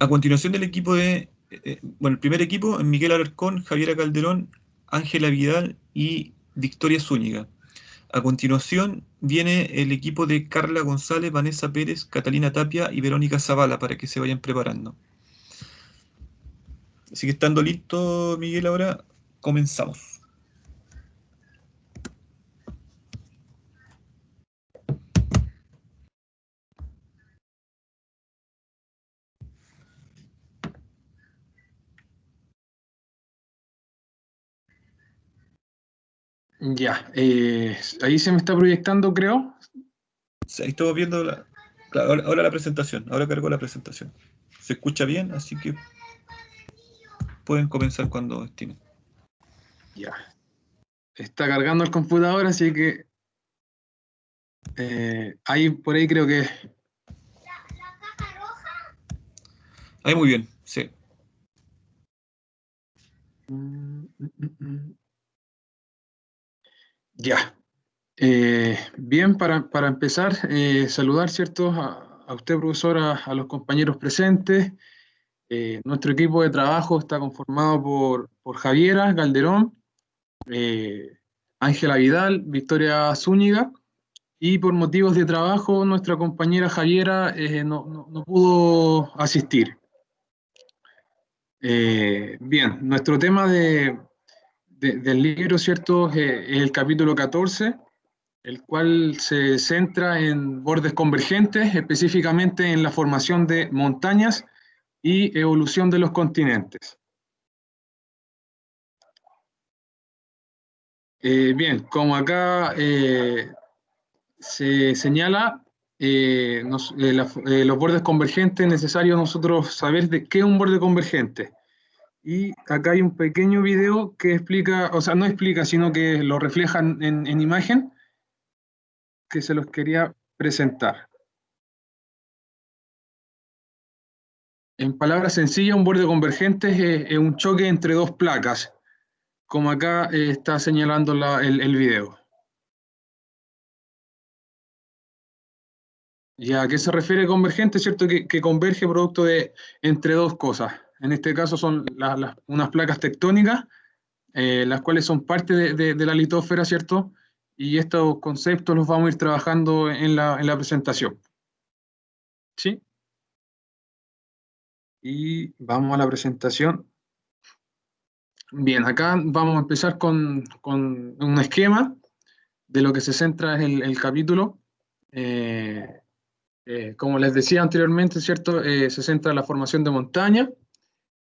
A continuación del equipo bueno, el primer equipo es Miguel Alarcón, Javiera Calderón, Ángela Vidal y Victoria Zúñiga. A continuación viene el equipo de Carla González, Vanessa Pérez, Catalina Tapia y Verónica Zavala para que se vayan preparando. Así que estando listo, Miguel, ahora comenzamos. Ya, ahí se me está proyectando, creo. Sí, ahí estamos viendo claro, ahora la presentación, ahora cargo la presentación. Se escucha bien, así que pueden comenzar cuando estimen. Ya. Está cargando el computador, así que ahí por ahí creo que... Ahí muy bien, sí. Ya. Bien, para empezar, saludar, ¿cierto? A usted, profesor, a los compañeros presentes. Nuestro equipo de trabajo está conformado por Javiera Calderón, Ángela Vidal, Victoria Zúñiga, y por motivos de trabajo nuestra compañera Javiera no pudo asistir. Bien, nuestro tema del libro, ¿cierto? Es el capítulo 14, el cual se centra en bordes convergentes, específicamente en la formación de montañas y evolución de los continentes. Bien, como acá se señala, los bordes convergentes es necesario nosotros saber de qué es un borde convergente. Y acá hay un pequeño video que explica, o sea, no explica, sino que lo refleja en imagen, que se los quería presentar. En palabras sencillas, un borde convergente es un choque entre dos placas, como acá está señalando el video. ¿Y a qué se refiere convergente? ¿Cierto? Que converge producto de entre dos cosas. En este caso son unas placas tectónicas, las cuales son parte de la litósfera, ¿cierto? Y estos conceptos los vamos a ir trabajando en la presentación. ¿Sí? Y vamos a la presentación. Bien, acá vamos a empezar con un esquema de lo que se centra en el capítulo. Como les decía anteriormente, ¿cierto? Se centra en la formación de montaña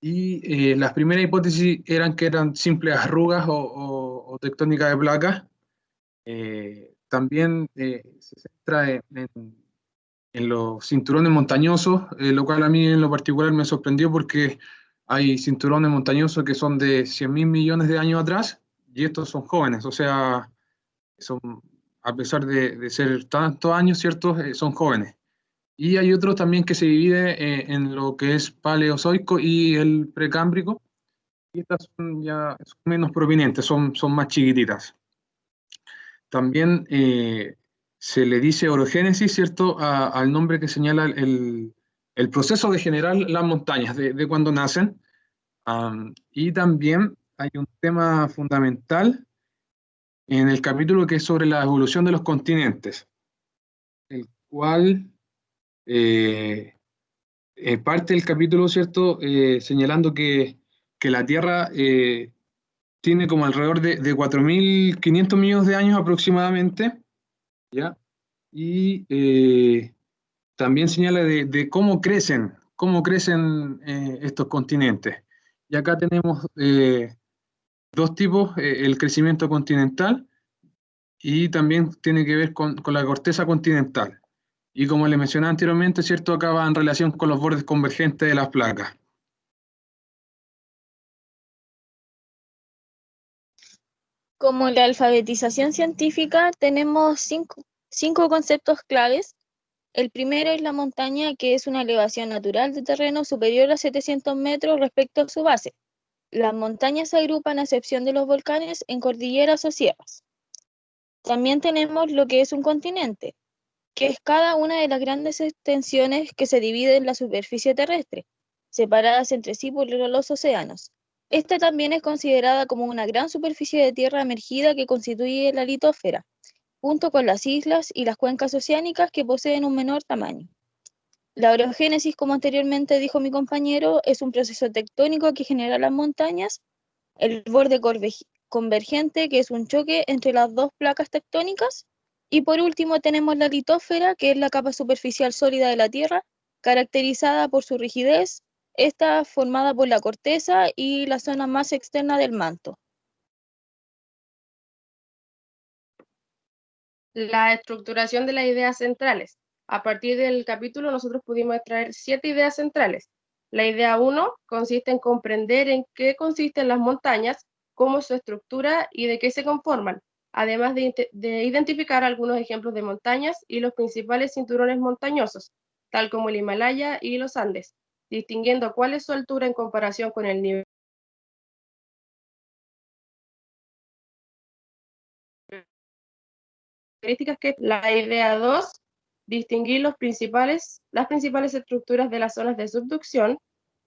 y las primeras hipótesis eran que eran simples arrugas o tectónica de placas. También se centra en los cinturones montañosos, lo cual a mí en lo particular me sorprendió porque hay cinturones montañosos que son de 100.000 millones de años atrás y estos son jóvenes, o sea, son, a pesar de ser tantos años, ¿cierto? Son jóvenes. Y hay otros también que se divide en lo que es paleozoico y el precámbrico, y estas son ya son menos provenientes, son más chiquititas. También se le dice orogénesis, ¿cierto?, al nombre que señala el proceso de generar las montañas, de cuando nacen. Y también hay un tema fundamental en el capítulo que es sobre la evolución de los continentes, el cual eh, parte del capítulo, ¿cierto?, señalando que la Tierra tiene como alrededor de 4.500 millones de años aproximadamente, ¿ya? Y también señala de cómo crecen estos continentes. Y acá tenemos dos tipos, el crecimiento continental y también tiene que ver con la corteza continental. Y como le mencioné anteriormente, ¿cierto? Acá va en relación con los bordes convergentes de las placas. Como la alfabetización científica, tenemos cinco conceptos claves. El primero es la montaña, que es una elevación natural de terreno superior a 700 metros respecto a su base. Las montañas se agrupan, a excepción de los volcanes, en cordilleras o sierras. También tenemos lo que es un continente, que es cada una de las grandes extensiones que se divide en la superficie terrestre. separadas entre sí por los océanos. Esta también es considerada como una gran superficie de tierra emergida que constituye la litósfera, junto con las islas y las cuencas oceánicas que poseen un menor tamaño. La orogénesis, como anteriormente dijo mi compañero, es un proceso tectónico que genera las montañas, el borde convergente, que es un choque entre las dos placas tectónicas, y por último tenemos la litósfera, que es la capa superficial sólida de la Tierra, caracterizada por su rigidez, esta formada por la corteza y la zona más externa del manto. La estructuración de las ideas centrales. A partir del capítulo nosotros pudimos extraer 7 ideas centrales. La idea 1 consiste en comprender en qué consisten las montañas, cómo es su estructura y de qué se conforman, además de identificar algunos ejemplos de montañas y los principales cinturones montañosos, tal como el Himalaya y los Andes, distinguiendo cuál es su altura en comparación con el nivel características. Que la idea 2, distinguir las principales estructuras de las zonas de subducción,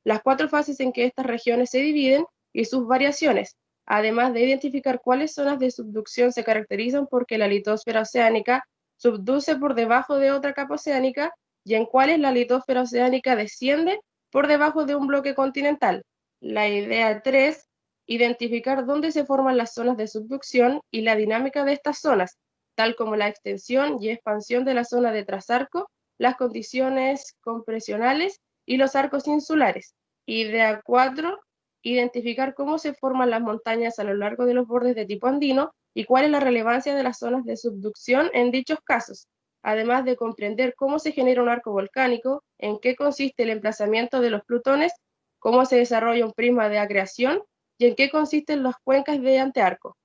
las 4 fases en que estas regiones se dividen y sus variaciones, además de identificar cuáles zonas de subducción se caracterizan porque la litosfera oceánica subduce por debajo de otra capa oceánica y en cuáles la litosfera oceánica desciende por debajo de un bloque continental. La idea 3, identificar dónde se forman las zonas de subducción y la dinámica de estas zonas, tal como la extensión y expansión de la zona de trasarco, las condiciones compresionales y los arcos insulares. Idea 4, identificar cómo se forman las montañas a lo largo de los bordes de tipo andino y cuál es la relevancia de las zonas de subducción en dichos casos, además de comprender cómo se genera un arco volcánico, en qué consiste el emplazamiento de los plutones, cómo se desarrolla un prisma de acreción y en qué consisten las cuencas de antearco.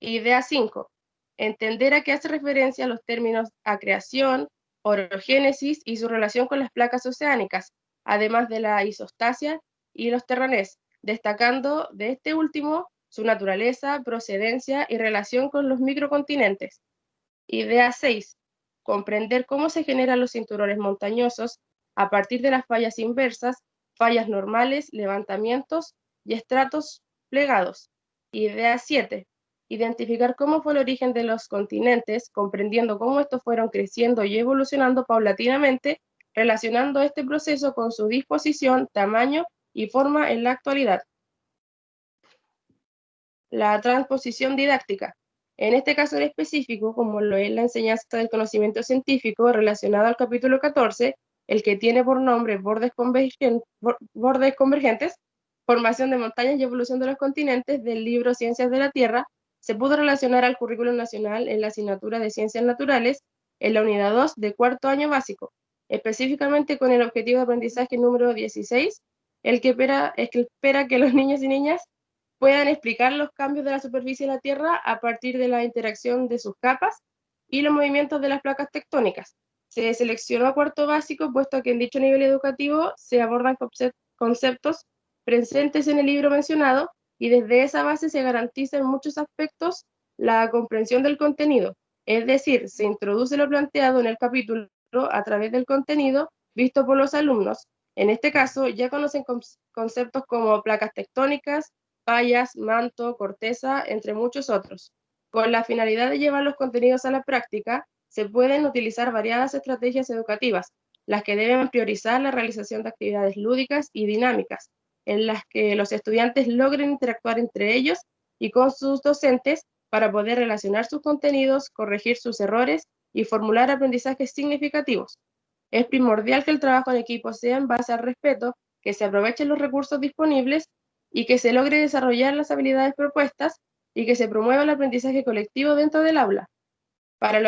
Idea 5. Entender a qué hace referencia los términos acreción, orogénesis y su relación con las placas oceánicas, además de la isostasia y los terranés, destacando de este último su naturaleza, procedencia y relación con los microcontinentes. Idea 6. Comprender cómo se generan los cinturones montañosos a partir de las fallas inversas, fallas normales, levantamientos y estratos plegados. Idea 7. Identificar cómo fue el origen de los continentes, comprendiendo cómo estos fueron creciendo y evolucionando paulatinamente, relacionando este proceso con su disposición, tamaño y forma en la actualidad. La transposición didáctica. En este caso en específico, como lo es la enseñanza del conocimiento científico relacionado al capítulo 14, el que tiene por nombre bordes convergentes, formación de montañas y evolución de los continentes, del libro Ciencias de la Tierra, se pudo relacionar al currículum nacional en la asignatura de Ciencias Naturales en la unidad 2 de cuarto año básico, específicamente con el objetivo de aprendizaje número 16, el que espera que los niños y niñas puedan explicar los cambios de la superficie de la Tierra a partir de la interacción de sus capas y los movimientos de las placas tectónicas. Se seleccionó a cuarto básico, puesto que en dicho nivel educativo se abordan conceptos presentes en el libro mencionado, y desde esa base se garantiza en muchos aspectos la comprensión del contenido. Es decir, se introduce lo planteado en el capítulo a través del contenido visto por los alumnos. En este caso, ya conocen conceptos como placas tectónicas, fallas, manto, corteza, entre muchos otros. Con la finalidad de llevar los contenidos a la práctica, se pueden utilizar variadas estrategias educativas, las que deben priorizar la realización de actividades lúdicas y dinámicas, en las que los estudiantes logren interactuar entre ellos y con sus docentes para poder relacionar sus contenidos, corregir sus errores y formular aprendizajes significativos. Es primordial que el trabajo en equipo sea en base al respeto, que se aprovechen los recursos disponibles y que se logre desarrollar las habilidades propuestas y que se promueva el aprendizaje colectivo dentro del aula. Para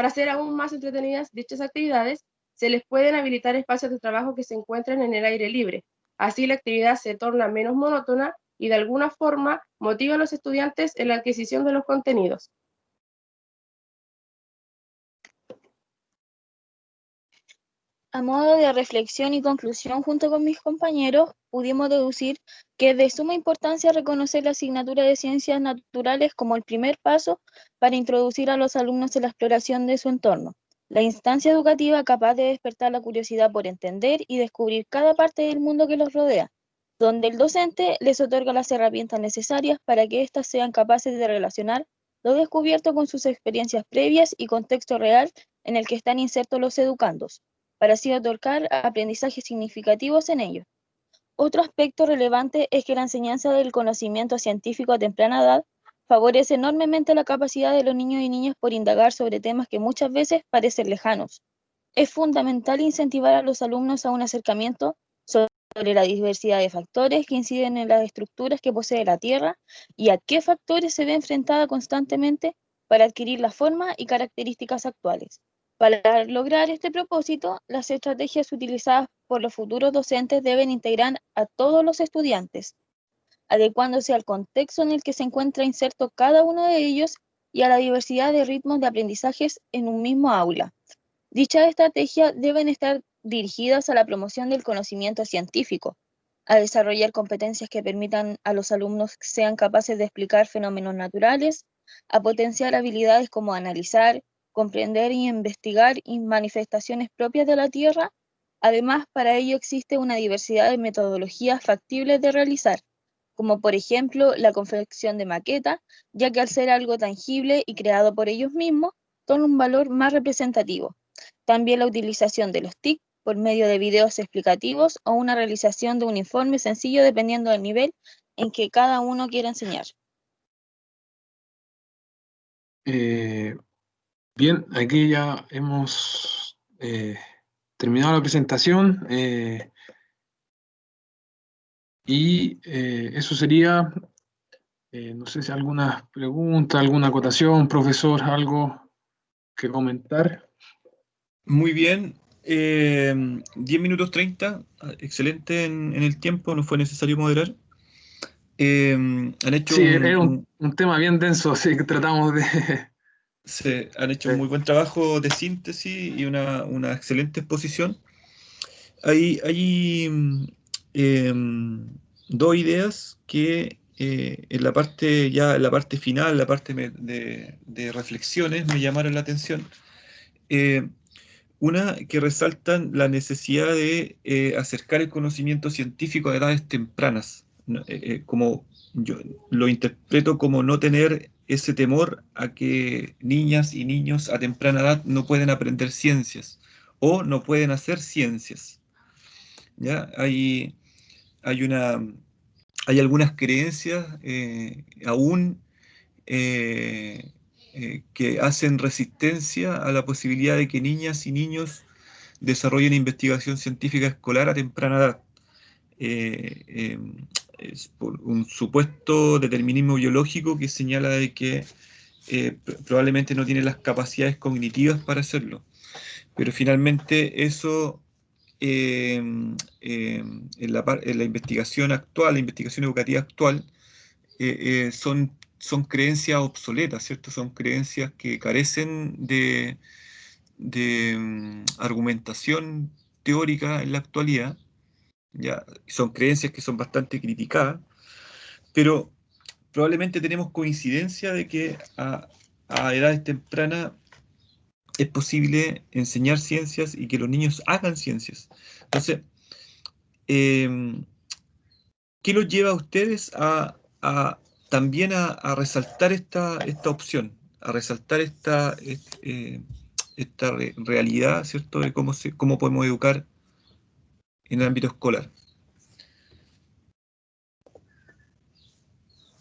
hacer aún más entretenidas dichas actividades, se les pueden habilitar espacios de trabajo que se encuentren en el aire libre. Así la actividad se torna menos monótona y de alguna forma motiva a los estudiantes en la adquisición de los contenidos. A modo de reflexión y conclusión, junto con mis compañeros, pudimos deducir que es de suma importancia reconocer la asignatura de Ciencias Naturales como el primer paso para introducir a los alumnos en la exploración de su entorno, La instancia educativa capaz de despertar la curiosidad por entender y descubrir cada parte del mundo que los rodea, donde el docente les otorga las herramientas necesarias para que éstas sean capaces de relacionar lo descubierto con sus experiencias previas y contexto real en el que están insertos los educandos, para así otorgar aprendizajes significativos en ellos. Otro aspecto relevante es que la enseñanza del conocimiento científico a temprana edad favorece enormemente la capacidad de los niños y niñas por indagar sobre temas que muchas veces parecen lejanos. Es fundamental incentivar a los alumnos a un acercamiento sobre la diversidad de factores que inciden en las estructuras que posee la Tierra y a qué factores se ve enfrentada constantemente para adquirir la forma y características actuales. Para lograr este propósito, las estrategias utilizadas por los futuros docentes deben integrar a todos los estudiantes, adecuándose al contexto en el que se encuentra inserto cada uno de ellos y a la diversidad de ritmos de aprendizajes en un mismo aula. Dichas estrategias deben estar dirigidas a la promoción del conocimiento científico, a desarrollar competencias que permitan a los alumnos que sean capaces de explicar fenómenos naturales, a potenciar habilidades como analizar, comprender y investigar manifestaciones propias de la Tierra. Además, para ello existe una diversidad de metodologías factibles de realizar, como por ejemplo la confección de maquetas, ya que al ser algo tangible y creado por ellos mismos, son un valor más representativo. También la utilización de los TIC por medio de videos explicativos o una realización de un informe sencillo dependiendo del nivel en que cada uno quiera enseñar. Bien, aquí ya hemos terminado la presentación y eso sería, no sé si alguna pregunta, alguna acotación, profesor, algo que comentar. Muy bien. 10 minutos 30, excelente en el tiempo, no fue necesario moderar. Han hecho Sí, era un tema bien denso, así que tratamos de... han hecho un muy buen trabajo de síntesis y una excelente exposición. Hay dos ideas que en la parte final, la parte de reflexiones, me llamaron la atención. Eh, Una que resaltan la necesidad de acercar el conocimiento científico a edades tempranas, ¿no? Como yo lo interpreto como no tener ese temor a que niñas y niños a temprana edad no pueden aprender ciencias o no pueden hacer ciencias. ¿Ya? Hay algunas creencias aún que hacen resistencia a la posibilidad de que niñas y niños desarrollen investigación científica escolar a temprana edad. Eh, eh, es por un supuesto determinismo biológico que señala de que probablemente no tienen las capacidades cognitivas para hacerlo. Pero finalmente eso en la investigación actual, la investigación educativa actual, son creencias obsoletas, ¿cierto? Son creencias que carecen de argumentación teórica en la actualidad, ya son creencias que son bastante criticadas, pero probablemente tenemos coincidencia de que a edades tempranas es posible enseñar ciencias y que los niños hagan ciencias. Entonces, eh, ¿qué los lleva a ustedes también a resaltar esta opción, a resaltar esta realidad, ¿cierto?, de cómo podemos educar en el ámbito escolar?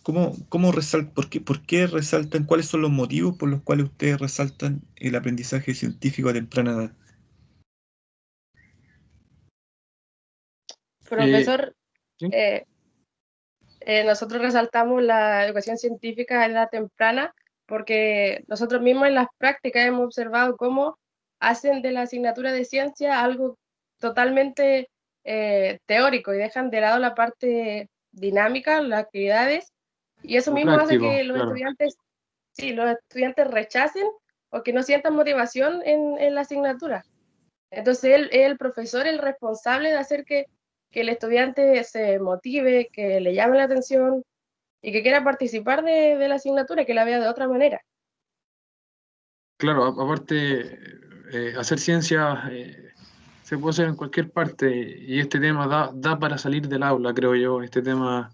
¿Por qué resaltan, cuáles son los motivos por los cuales ustedes resaltan el aprendizaje científico a temprana edad? Profesor, ¿Sí? nosotros resaltamos la educación científica en edad temprana porque nosotros mismos en las prácticas hemos observado cómo hacen de la asignatura de ciencia algo totalmente teórico y dejan de lado la parte dinámica, las actividades, y eso Lo mismo hace práctico, que los claro. estudiantes, sí, los estudiantes rechacen o que no sientan motivación en la asignatura. Entonces él es el profesor el responsable de hacer que el estudiante se motive, que le llame la atención y que quiera participar de la asignatura, que la vea de otra manera. Claro, aparte, hacer ciencia se puede hacer en cualquier parte y este tema da para salir del aula, creo yo. Este tema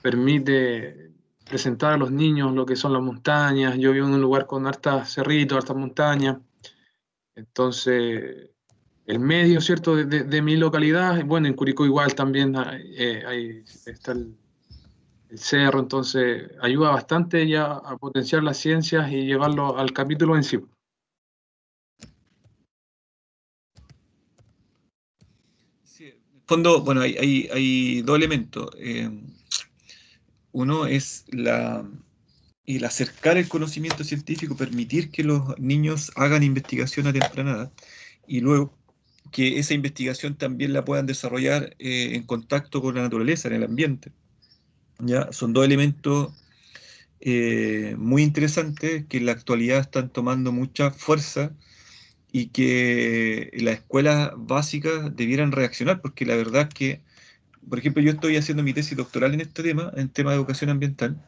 permite presentar a los niños lo que son las montañas. Yo vivo en un lugar con hartas cerritos, hartas montañas. Entonces, el medio, ¿cierto?, de mi localidad, bueno, en Curicó igual también está el cerro, entonces ayuda bastante ya a potenciar las ciencias y llevarlo al capítulo en sí. Sí, en el fondo, bueno, hay dos elementos. Uno es el acercar el conocimiento científico, permitir que los niños hagan investigación a temprana edad, y luego que esa investigación también la puedan desarrollar en contacto con la naturaleza, en el ambiente. ¿Ya? Son dos elementos muy interesantes que en la actualidad están tomando mucha fuerza y que las escuelas básicas debieran reaccionar, porque la verdad es que, por ejemplo, yo estoy haciendo mi tesis doctoral en este tema, en tema de educación ambiental,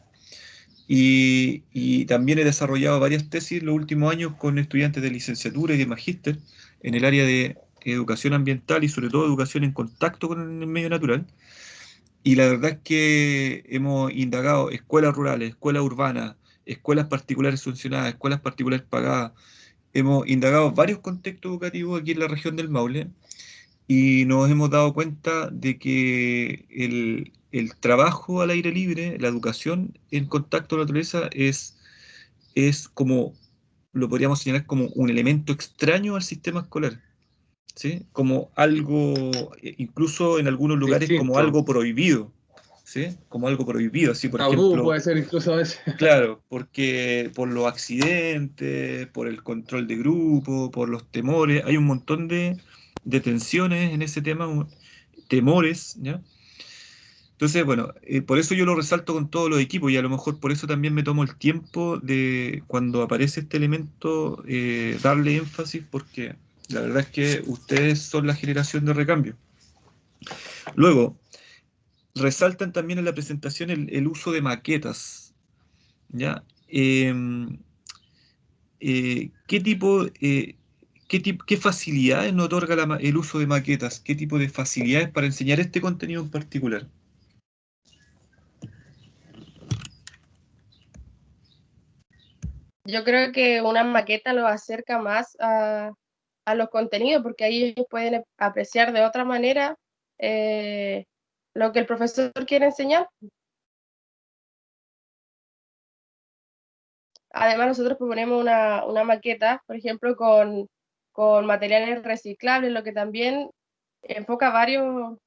y también he desarrollado varias tesis los últimos años con estudiantes de licenciatura y de magíster en el área de educación ambiental y sobre todo educación en contacto con el medio natural. Y la verdad es que hemos indagado escuelas rurales, escuelas urbanas, escuelas particulares subvencionadas, escuelas particulares pagadas. Hemos indagado varios contextos educativos aquí en la región del Maule y nos hemos dado cuenta de que el trabajo al aire libre, la educación en contacto con la naturaleza es como, lo podríamos señalar como un elemento extraño al sistema escolar, ¿sí? Como algo, incluso en algunos lugares como Distinto. algo prohibido, ¿sí? Como algo prohibido, así por Tabú ejemplo, puede ser incluso a veces. claro, porque por los accidentes, por el control de grupo, por los temores, hay un montón de tensiones en ese tema, temores, ¿ya? Entonces, bueno, por eso yo lo resalto con todos los equipos y a lo mejor por eso también me tomo el tiempo de cuando aparece este elemento darle énfasis porque la verdad es que ustedes son la generación de recambio. Luego, resaltan también en la presentación el uso de maquetas, ¿ya? ¿Qué tipo, qué facilidades nos otorga el uso de maquetas? ¿Qué tipo de facilidades para enseñar este contenido en particular? Yo creo que una maqueta los acerca más a los contenidos, porque ahí ellos pueden apreciar de otra manera lo que el profesor quiere enseñar. Además, nosotros proponemos una maqueta, por ejemplo, con materiales reciclables, lo que también enfoca varios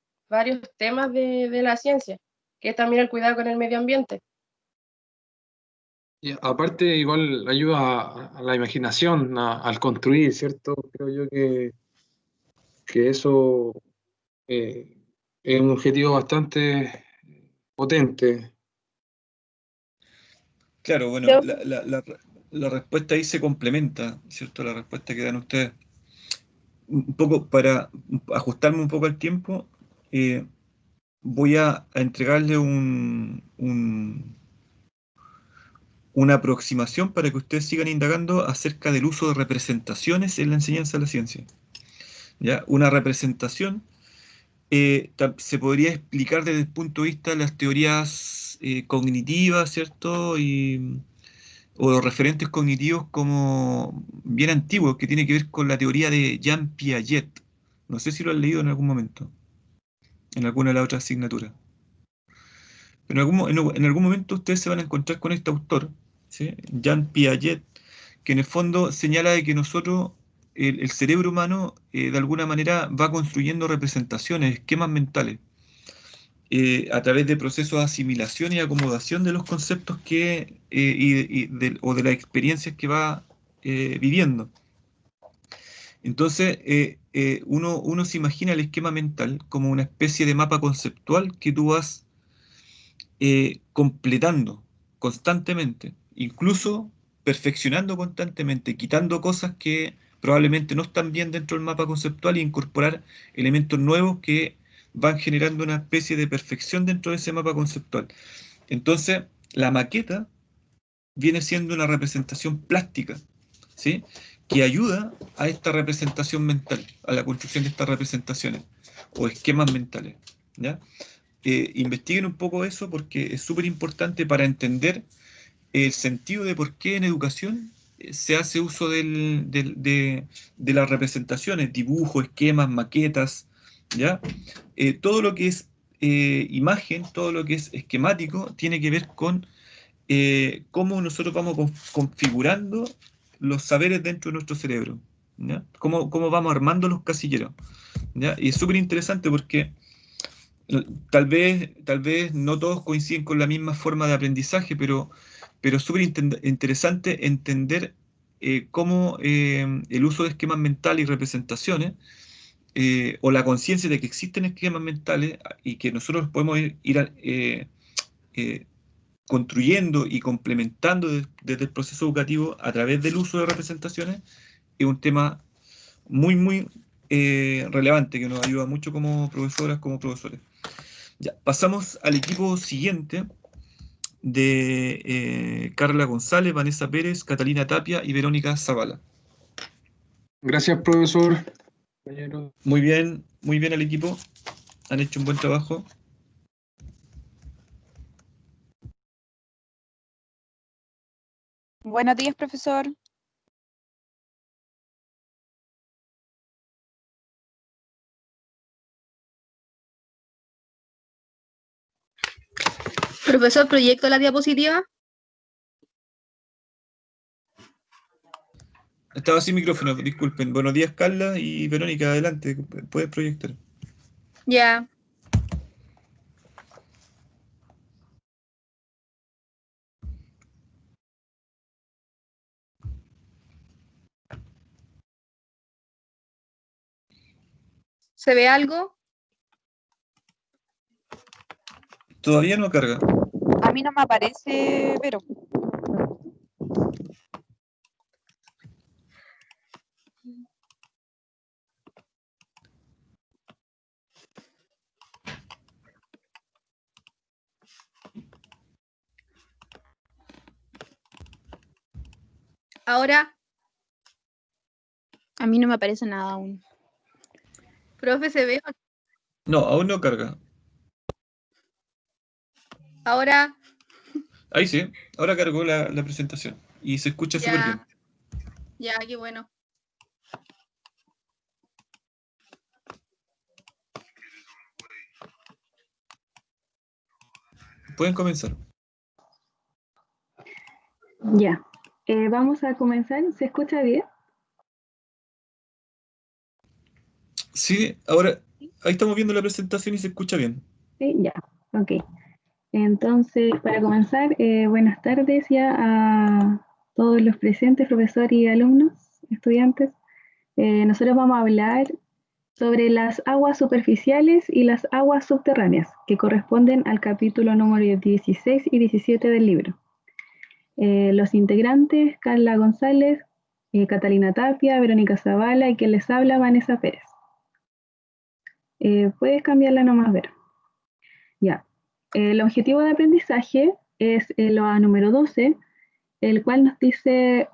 temas de la ciencia, que es también el cuidado con el medio ambiente. Y aparte, igual ayuda a la imaginación, al construir, ¿cierto? Creo yo que eso eh, es un objetivo bastante potente. Claro, bueno, Creo la respuesta ahí se complementa, ¿cierto? La respuesta que dan ustedes. Un poco para ajustarme un poco al tiempo, eh, voy a entregarle una aproximación para que ustedes sigan indagando acerca del uso de representaciones en la enseñanza de la ciencia. ¿Ya? Una representación se podría explicar desde el punto de vista de las teorías cognitivas, ¿cierto? O los referentes cognitivos como bien antiguos, que tiene que ver con la teoría de Jean Piaget. No sé si lo han leído en algún momento, en alguna de las otras asignaturas. Pero en algún momento ustedes se van a encontrar con este autor, ¿sí? Jean Piaget, que en el fondo señala de que nosotros, el cerebro humano, de alguna manera va construyendo representaciones, esquemas mentales, a través de procesos de asimilación y acomodación de los conceptos o de las experiencias que va viviendo. Entonces, uno se imagina el esquema mental como una especie de mapa conceptual que tú vas completando constantemente, incluso perfeccionando constantemente, quitando cosas que probablemente no están bien dentro del mapa conceptual e incorporar elementos nuevos que van generando una especie de perfección dentro de ese mapa conceptual. Entonces, la maqueta viene siendo una representación plástica, ¿sí? que ayuda a esta representación mental, a la construcción de estas representaciones o esquemas mentales, ¿ya? Investiguen un poco eso porque es súper importante para entender el sentido de por qué en educación se hace uso de las representaciones, dibujos, esquemas, maquetas, ¿ya? Todo lo que es imagen, todo lo que es esquemático, tiene que ver con cómo nosotros vamos configurando los saberes dentro de nuestro cerebro, ¿ya? Cómo vamos armando los casilleros, ¿ya? Y es súper interesante porque tal vez no todos coinciden con la misma forma de aprendizaje, pero es súper interesante entender cómo el uso de esquemas mentales y representaciones, o la conciencia de que existen esquemas mentales y que nosotros podemos eh, construyendo y complementando desde el proceso educativo a través del uso de representaciones, es un tema muy, muy relevante que nos ayuda mucho como profesoras, como profesores. Ya, pasamos al equipo siguiente de Carla González, Vanessa Pérez, Catalina Tapia y Verónica Zavala. Gracias, profesor. Compañeros. Muy bien al equipo, han hecho un buen trabajo. Buenos días, profesor. Profesor, ¿proyecto la diapositiva? Estaba sin micrófono, disculpen. Buenos días, Carla y Verónica, adelante, puedes proyectar. Ya. ¿Se ve algo? Todavía no carga. A mí no me aparece, pero Ahora, A mí no me aparece nada aún. profe, ¿se ve? No, aún no carga. Ahora, Ahí sí, ahora cargó la presentación y se escucha súper bien. ya, qué bueno. Pueden comenzar. Ya, vamos a comenzar. ¿Se escucha bien? Sí, ahora ahí estamos viendo la presentación y se escucha bien. Sí, ya, ok. Entonces, para comenzar, buenas tardes ya a todos los presentes, profesores y alumnos, estudiantes. Nosotros vamos a hablar sobre las aguas superficiales y las aguas subterráneas, que corresponden al capítulo número 16 y 17 del libro. Los integrantes, Carla González, Catalina Tapia, Verónica Zavala y quien les habla, Vanessa Pérez. Puedes cambiarla nomás, Ver. Ya. El objetivo de aprendizaje es el OA número 12, el cual nos dice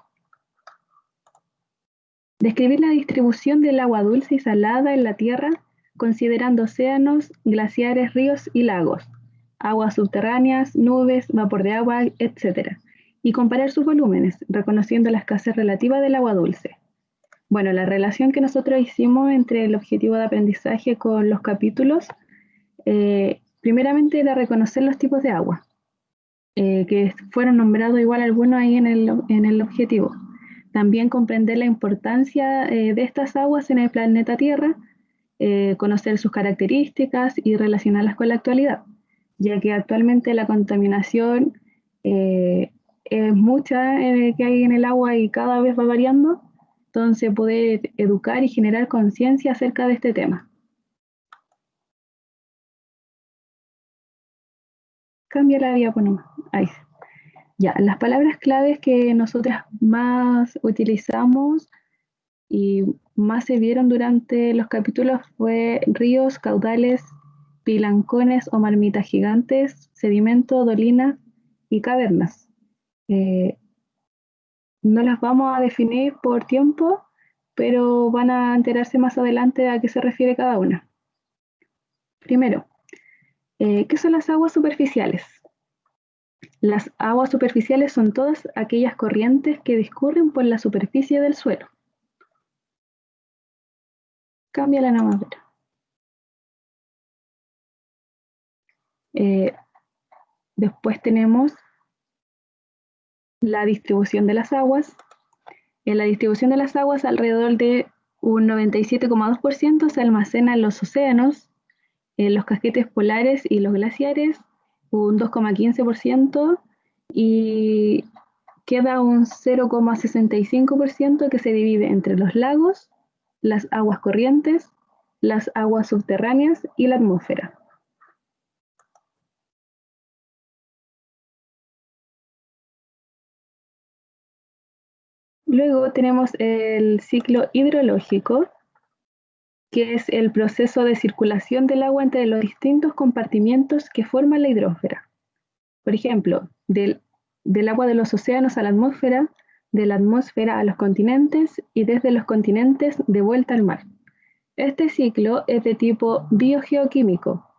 describir la distribución del agua dulce y salada en la Tierra, considerando océanos, glaciares, ríos y lagos, aguas subterráneas, nubes, vapor de agua, etc. Y comparar sus volúmenes, reconociendo la escasez relativa del agua dulce. Bueno, la relación que nosotros hicimos entre el objetivo de aprendizaje con los capítulos, primeramente era reconocer los tipos de agua, que fueron nombrados igual algunos ahí en el objetivo. También comprender la importancia de estas aguas en el planeta Tierra, conocer sus características y relacionarlas con la actualidad, ya que actualmente la contaminación es mucha que hay en el agua y cada vez va variando, entonces poder educar y generar conciencia acerca de este tema. Cambia la diapositiva. Ahí. Ya, las palabras claves que nosotras más utilizamos y más se vieron durante los capítulos fue ríos, caudales, pilancones o marmitas gigantes, sedimento, dolinas y cavernas. no las vamos a definir por tiempo, pero van a enterarse más adelante a qué se refiere cada una. Primero, ¿qué son las aguas superficiales? Las aguas superficiales son todas aquellas corrientes que discurren por la superficie del suelo. Cámbiala nomás. Después tenemos la distribución de las aguas. En la distribución de las aguas, alrededor de un 97,2% se almacena en los océanos, en los casquetes polares y los glaciares, un 2,15%, y queda un 0,65% que se divide entre los lagos, las aguas corrientes, las aguas subterráneas y la atmósfera. Luego tenemos el ciclo hidrológico, que es el proceso de circulación del agua entre los distintos compartimientos que forman la hidrosfera. Por ejemplo, del agua de los océanos a la atmósfera, de la atmósfera a los continentes y desde los continentes de vuelta al mar. Este ciclo es de tipo biogeoquímico,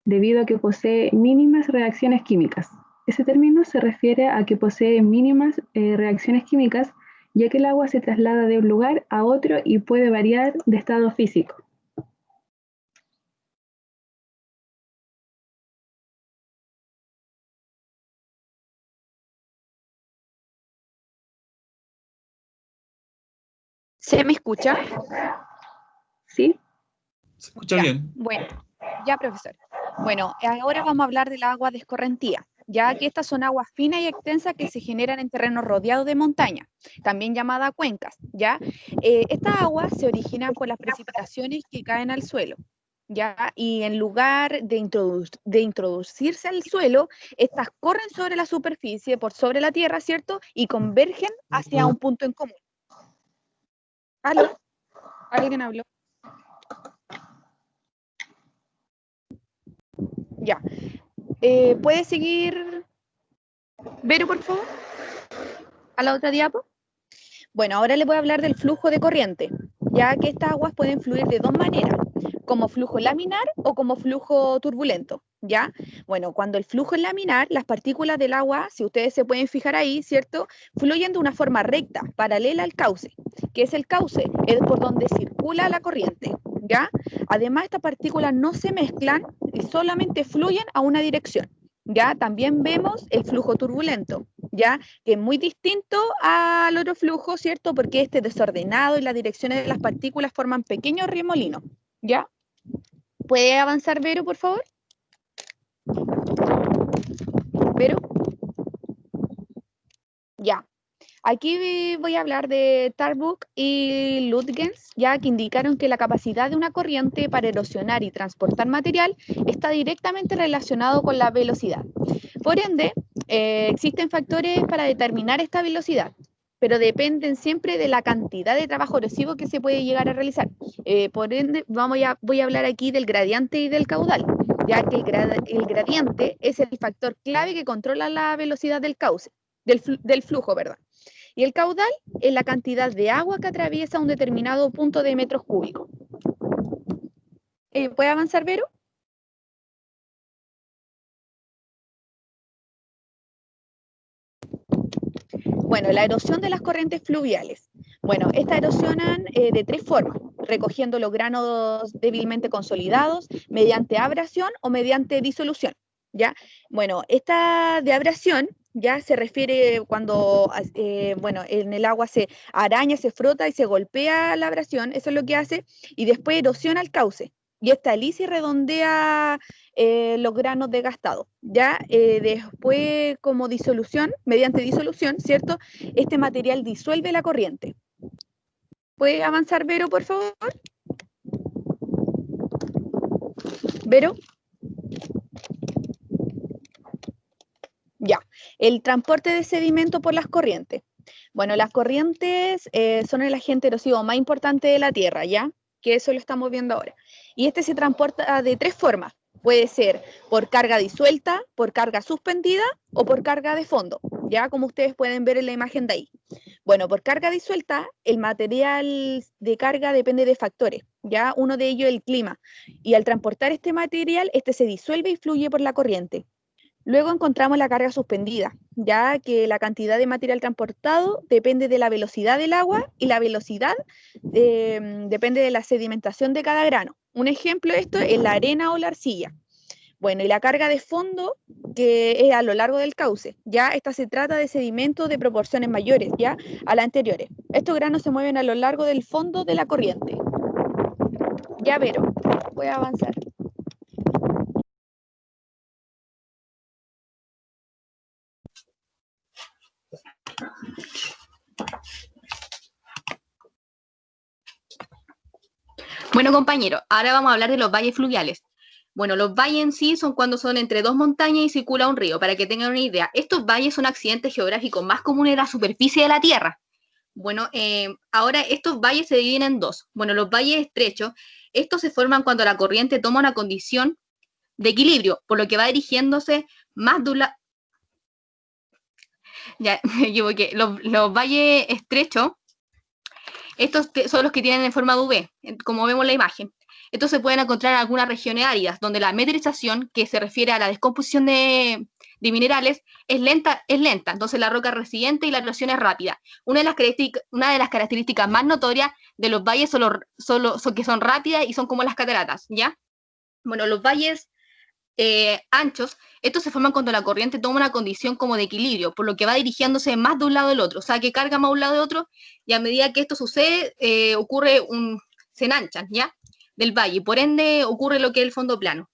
debido a que posee mínimas reacciones químicas. Ese término se refiere a que posee mínimas reacciones químicas, ya que el agua se traslada de un lugar a otro y puede variar de estado físico. ¿Se me escucha? ¿Sí? Se escucha Ya, bien. bueno, ya, profesor. Bueno, ahora vamos a hablar del agua de escorrentía, ya que estas son aguas finas y extensas que se generan en terrenos rodeados de montaña, también llamada cuencas, ¿ya? Estas aguas se originan por las precipitaciones que caen al suelo, ¿ya? Y en lugar de introducirse al suelo, estas corren sobre la superficie, por sobre la tierra, ¿cierto? Y convergen hacia un punto en común. ¿Aló? ¿Alguien habló? Ya. ¿Puede seguir, Vero, por favor? ¿A la otra diapo? Bueno, ahora le voy a hablar del flujo de corriente, ya que estas aguas pueden fluir de dos maneras, como flujo laminar o como flujo turbulento, ¿ya? Bueno, cuando el flujo es laminar, las partículas del agua, si ustedes se pueden fijar ahí, ¿cierto?, fluyen de una forma recta, paralela al cauce. ¿Qué es el cauce? Es por donde circula la corriente, ¿ya? Además, estas partículas no se mezclan y solamente fluyen a una dirección, ¿ya? También vemos el flujo turbulento, ¿ya? Que es muy distinto al otro flujo, ¿cierto? Porque este es desordenado y las direcciones de las partículas forman pequeños remolinos, ¿ya? ¿Puede avanzar, Vero, por favor? ¿Vero? Ya. Aquí voy a hablar de Tarbuck y Lütgens, ya que indicaron que la capacidad de una corriente para erosionar y transportar material está directamente relacionado con la velocidad. Por ende, existen factores para determinar esta velocidad, pero dependen siempre de la cantidad de trabajo erosivo que se puede llegar a realizar. Por ende, voy a hablar aquí del gradiente y del caudal, ya que el gradiente es el factor clave que controla la velocidad del cauce, del flujo, perdón. Y el caudal es la cantidad de agua que atraviesa un determinado punto de metros cúbicos. ¿Puede avanzar, Vero? Bueno, la erosión de las corrientes fluviales. Bueno, estas erosionan de tres formas, recogiendo los granos débilmente consolidados, mediante abrasión o mediante disolución, ¿ya? Bueno, esta de abrasión ya se refiere cuando, bueno, en el agua se araña, se frota y se golpea la abrasión, eso es lo que hace, y después erosiona el cauce, y esta alisa y redondea los granos desgastados. Ya después, como disolución, mediante disolución, ¿cierto? Este material disuelve la corriente. ¿Puede avanzar, Vero, por favor? ¿Vero? Ya. El transporte de sedimento por las corrientes. Bueno, las corrientes son el agente erosivo más importante de la Tierra, ¿ya? Que eso lo estamos viendo ahora. Y este se transporta de tres formas. Puede ser por carga disuelta, por carga suspendida o por carga de fondo, ya como ustedes pueden ver en la imagen de ahí. Bueno, por carga disuelta, el material de carga depende de factores, ya uno de ellos el clima, y al transportar este material, este se disuelve y fluye por la corriente. Luego encontramos la carga suspendida, ya que la cantidad de material transportado depende de la velocidad del agua y la velocidad depende de la sedimentación de cada grano. Un ejemplo de esto es la arena o la arcilla. Bueno, y la carga de fondo, que es a lo largo del cauce, ya esta se trata de sedimentos de proporciones mayores, ya a las anteriores. Estos granos se mueven a lo largo del fondo de la corriente. Ya, Vero, voy a avanzar. Bueno, compañero, ahora vamos a hablar de los valles fluviales. Bueno, los valles en sí son cuando son entre dos montañas y circula un río, para que tengan una idea. Estos valles son accidentes geográficos más comunes de la superficie de la Tierra. Bueno, ahora estos valles se dividen en dos. Bueno, los valles estrechos, estos se forman cuando la corriente toma una condición de equilibrio, por lo que va dirigiéndose más de un lado. Ya, me equivoqué. Los valles estrechos, estos son los que tienen en forma de V, como vemos en la imagen. Estos se pueden encontrar en algunas regiones áridas, donde la meteorización, que se refiere a la descomposición de minerales, es lenta, entonces la roca es resiliente y la erosión es rápida. Una de las características más notorias de los valles son que son rápidas y son como las cataratas, ¿ya? Bueno, los valles anchos, estos se forman cuando la corriente toma una condición como de equilibrio, por lo que va dirigiéndose más de un lado del otro, o sea, que carga más de un lado del otro, y a medida que esto sucede, se enanchan, ¿ya? Del valle, por ende ocurre lo que es el fondo plano.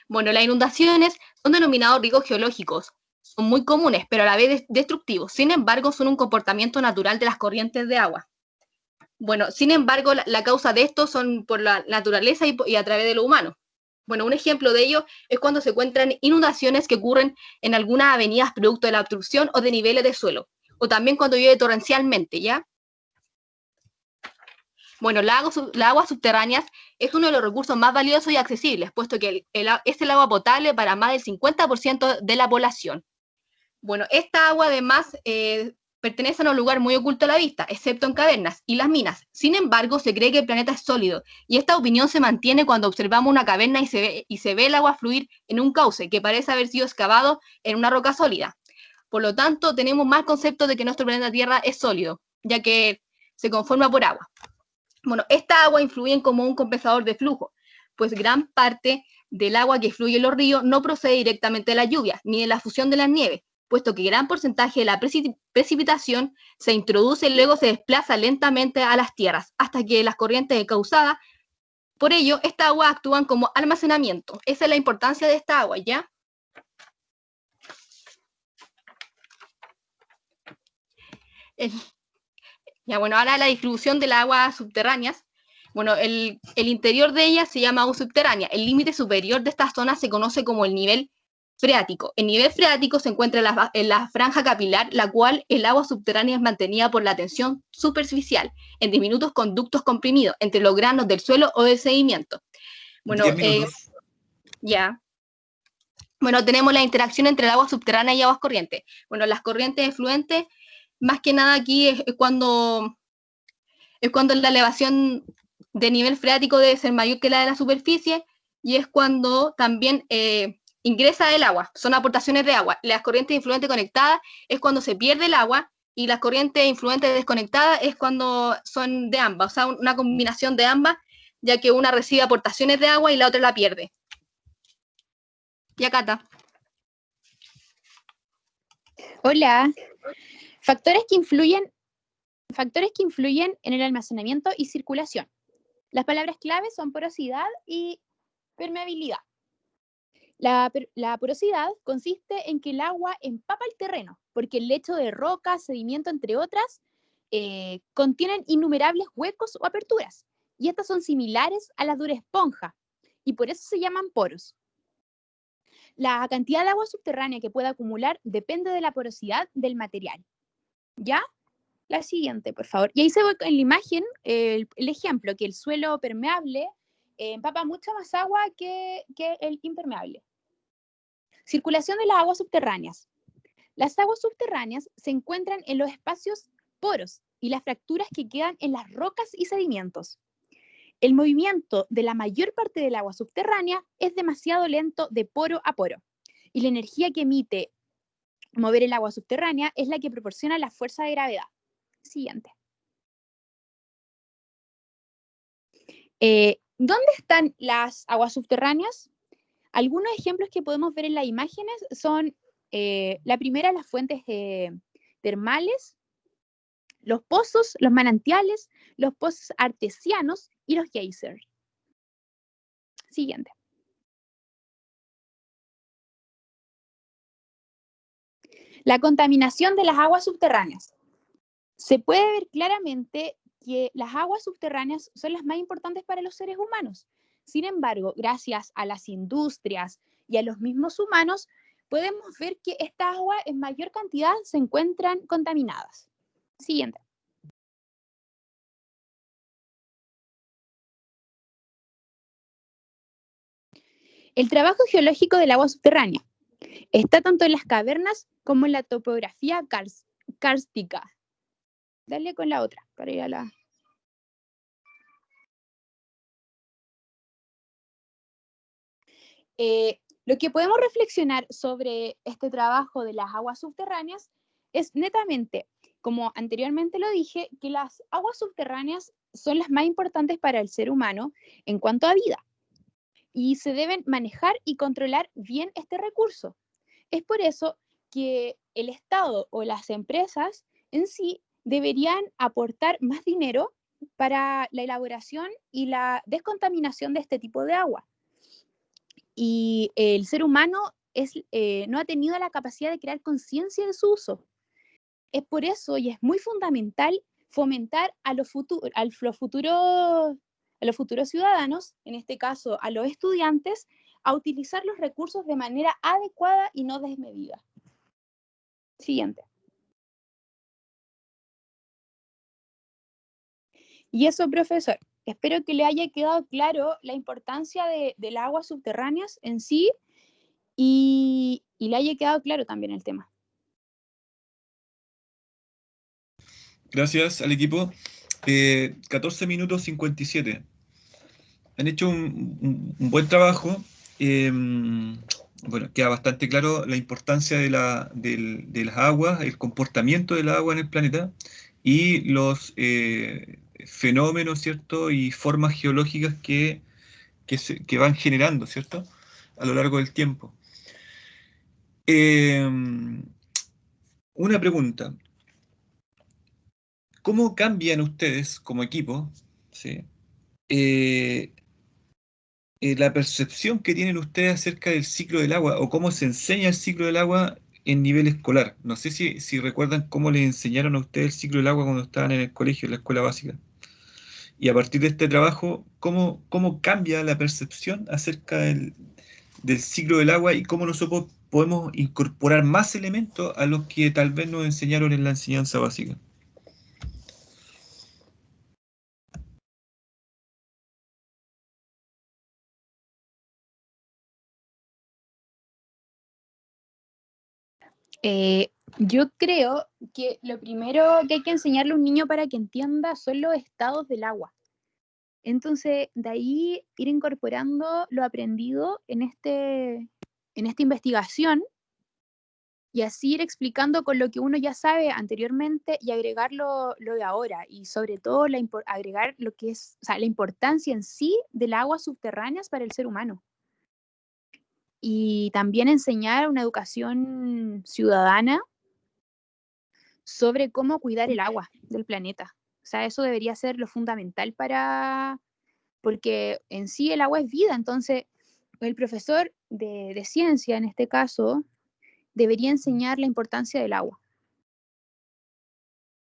Bueno, las inundaciones son denominados riesgos geológicos, son muy comunes, pero a la vez destructivos, sin embargo, son un comportamiento natural de las corrientes de agua. Bueno, sin embargo, la causa de esto son por la naturaleza y a través de lo humano. Bueno, un ejemplo de ello es cuando se encuentran inundaciones que ocurren en algunas avenidas producto de la obstrucción o de niveles de suelo, o también cuando llueve torrencialmente, ¿ya? Bueno, las aguas subterráneas es uno de los recursos más valiosos y accesibles, puesto que es el agua potable para más del 50% de la población. Bueno, esta agua además pertenece a un lugar muy oculto a la vista, excepto en cavernas y las minas. Sin embargo, se cree que el planeta es sólido, y esta opinión se mantiene cuando observamos una caverna y se ve el agua fluir en un cauce que parece haber sido excavado en una roca sólida. Por lo tanto, tenemos más concepto de que nuestro planeta Tierra es sólido, ya que se conforma por agua. Bueno, esta agua influye como un compensador de flujo, pues gran parte del agua que fluye en los ríos no procede directamente de la lluvia, ni de la fusión de las nieves, puesto que gran porcentaje de la precipitación se introduce y luego se desplaza lentamente a las tierras, hasta que las corrientes causadas. Por ello, esta agua actúan como almacenamiento. Esa es la importancia de esta agua, ¿ya? Ya, bueno, ahora la distribución de las aguas subterráneas. Bueno, el interior de ellas se llama agua subterránea. El límite superior de esta zona se conoce como el nivel freático. El nivel freático se encuentra en la franja capilar, la cual el agua subterránea es mantenida por la tensión superficial en diminutos conductos comprimidos entre los granos del suelo o del sedimento. Bueno, 10 minutos. Ya. Bueno, tenemos la interacción entre el agua subterránea y aguas corrientes. Bueno, las corrientes efluentes, más que nada aquí es cuando la elevación de nivel freático debe ser mayor que la de la superficie, y es cuando también ingresa el agua, son aportaciones de agua. Las corrientes influentes conectadas es cuando se pierde el agua, y las corrientes influentes desconectadas es cuando son de ambas, o sea, una combinación de ambas, ya que una recibe aportaciones de agua y la otra la pierde. Ya, Cata. Hola. Factores que influyen en el almacenamiento y circulación. Las palabras clave son porosidad y permeabilidad. La porosidad consiste en que el agua empapa el terreno, porque el lecho de roca, sedimento, entre otras, contienen innumerables huecos o aperturas, y estas son similares a las de una esponja, y por eso se llaman poros. La cantidad de agua subterránea que puede acumular depende de la porosidad del material. ¿Ya? La siguiente, por favor. Y ahí se ve en la imagen el ejemplo, que el suelo permeable empapa mucha más agua que el impermeable. Circulación de las aguas subterráneas. Las aguas subterráneas se encuentran en los espacios poros y las fracturas que quedan en las rocas y sedimentos. El movimiento de la mayor parte del agua subterránea es demasiado lento de poro a poro, y la energía que emite mover el agua subterránea es la que proporciona la fuerza de gravedad. Siguiente. ¿Dónde están las aguas subterráneas? Algunos ejemplos que podemos ver en las imágenes son, la primera, las fuentes termales, los pozos, los manantiales, los pozos artesianos y los geysers. Siguiente. La contaminación de las aguas subterráneas. Se puede ver claramente que las aguas subterráneas son las más importantes para los seres humanos. Sin embargo, gracias a las industrias y a los mismos humanos, podemos ver que estas aguas en mayor cantidad se encuentran contaminadas. Siguiente. El trabajo geológico del agua subterránea está tanto en las cavernas como en la topografía kárstica. Dale con la otra para ir a la... Lo que podemos reflexionar sobre este trabajo de las aguas subterráneas es netamente, como anteriormente lo dije, que las aguas subterráneas son las más importantes para el ser humano en cuanto a vida, y se deben manejar y controlar bien este recurso. Es por eso que el Estado o las empresas en sí deberían aportar más dinero para la elaboración y la descontaminación de este tipo de agua. Y el ser humano no ha tenido la capacidad de crear conciencia de su uso. Es por eso y es muy fundamental fomentar a los futuros ciudadanos, en este caso a los estudiantes, a utilizar los recursos de manera adecuada y no desmedida. Siguiente. Y eso, profesor, espero que le haya quedado claro la importancia de las aguas subterráneas en sí y le haya quedado claro también el tema. Gracias al equipo. 14 minutos 57. Han hecho un buen trabajo. Bueno, queda bastante claro la importancia de las aguas, el comportamiento de la agua en el planeta y los fenómenos, ¿cierto? Y formas geológicas que van generando, ¿cierto? A lo largo del tiempo. Una pregunta. ¿Cómo cambian ustedes como equipo, ¿sí? La percepción que tienen ustedes acerca del ciclo del agua o cómo se enseña el ciclo del agua en nivel escolar? No sé si recuerdan cómo les enseñaron a ustedes el ciclo del agua cuando estaban en el colegio, en la escuela básica. Y a partir de este trabajo, ¿cómo cambia la percepción acerca del ciclo del agua y cómo nosotros podemos incorporar más elementos a los que tal vez nos enseñaron en la enseñanza básica? Yo creo que lo primero que hay que enseñarle a un niño para que entienda son los estados del agua. Entonces, de ahí ir incorporando lo aprendido en esta investigación y así ir explicando con lo que uno ya sabe anteriormente y agregar lo de ahora. Y sobre todo agregar lo que es, o sea, la importancia en sí de las aguas subterráneas para el ser humano. Y también enseñar una educación ciudadana sobre cómo cuidar el agua del planeta. O sea, eso debería ser lo fundamental porque en sí el agua es vida, entonces el profesor de ciencia, en este caso, debería enseñar la importancia del agua.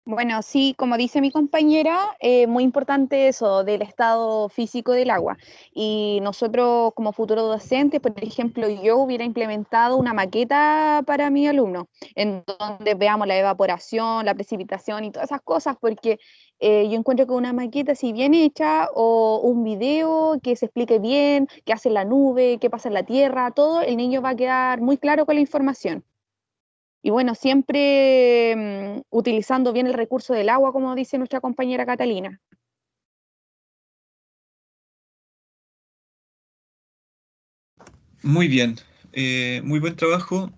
Bueno, sí, como dice mi compañera, muy importante eso del estado físico del agua. Y nosotros como futuros docentes, por ejemplo, yo hubiera implementado una maqueta para mi alumno, en donde veamos la evaporación, la precipitación y todas esas cosas, porque yo encuentro que una maqueta, si bien hecha, o un video que se explique bien, qué hace la nube, qué pasa en la tierra, todo, el niño va a quedar muy claro con la información. Y bueno, siempre utilizando bien el recurso del agua, como dice nuestra compañera Catalina. Muy bien, muy buen trabajo.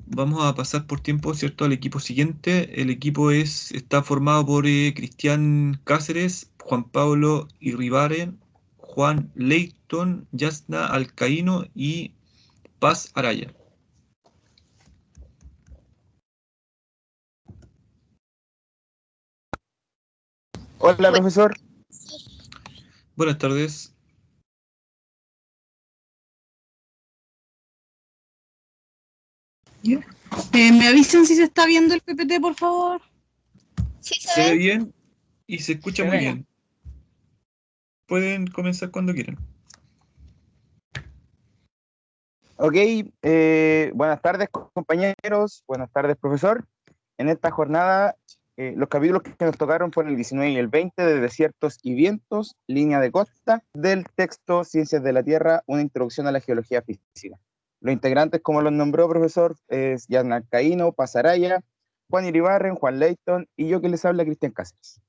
Vamos a pasar por tiempo, ¿cierto?, al equipo siguiente. El equipo está formado por Cristian Cáceres, Juan Pablo Irribaren, Juan Leighton, Yasna Alcaíno y Paz Araya. Hola, profesor. Buenas tardes. ¿Me avisan si se está viendo el PPT, por favor? Sí, Se ve bien y se escucha muy bien. Pueden comenzar cuando quieran. Ok, buenas tardes, compañeros. Buenas tardes, profesor. En esta jornada, los capítulos que nos tocaron fueron el 19 y el 20 de Desiertos y Vientos, Línea de Costa, del texto Ciencias de la Tierra, una introducción a la geología física. Los integrantes, como los nombró, profesor, es Yasna Alcaíno, Paz Araya, Juan Iribarren, Juan Leighton y yo que les habla, Cristian Cáceres.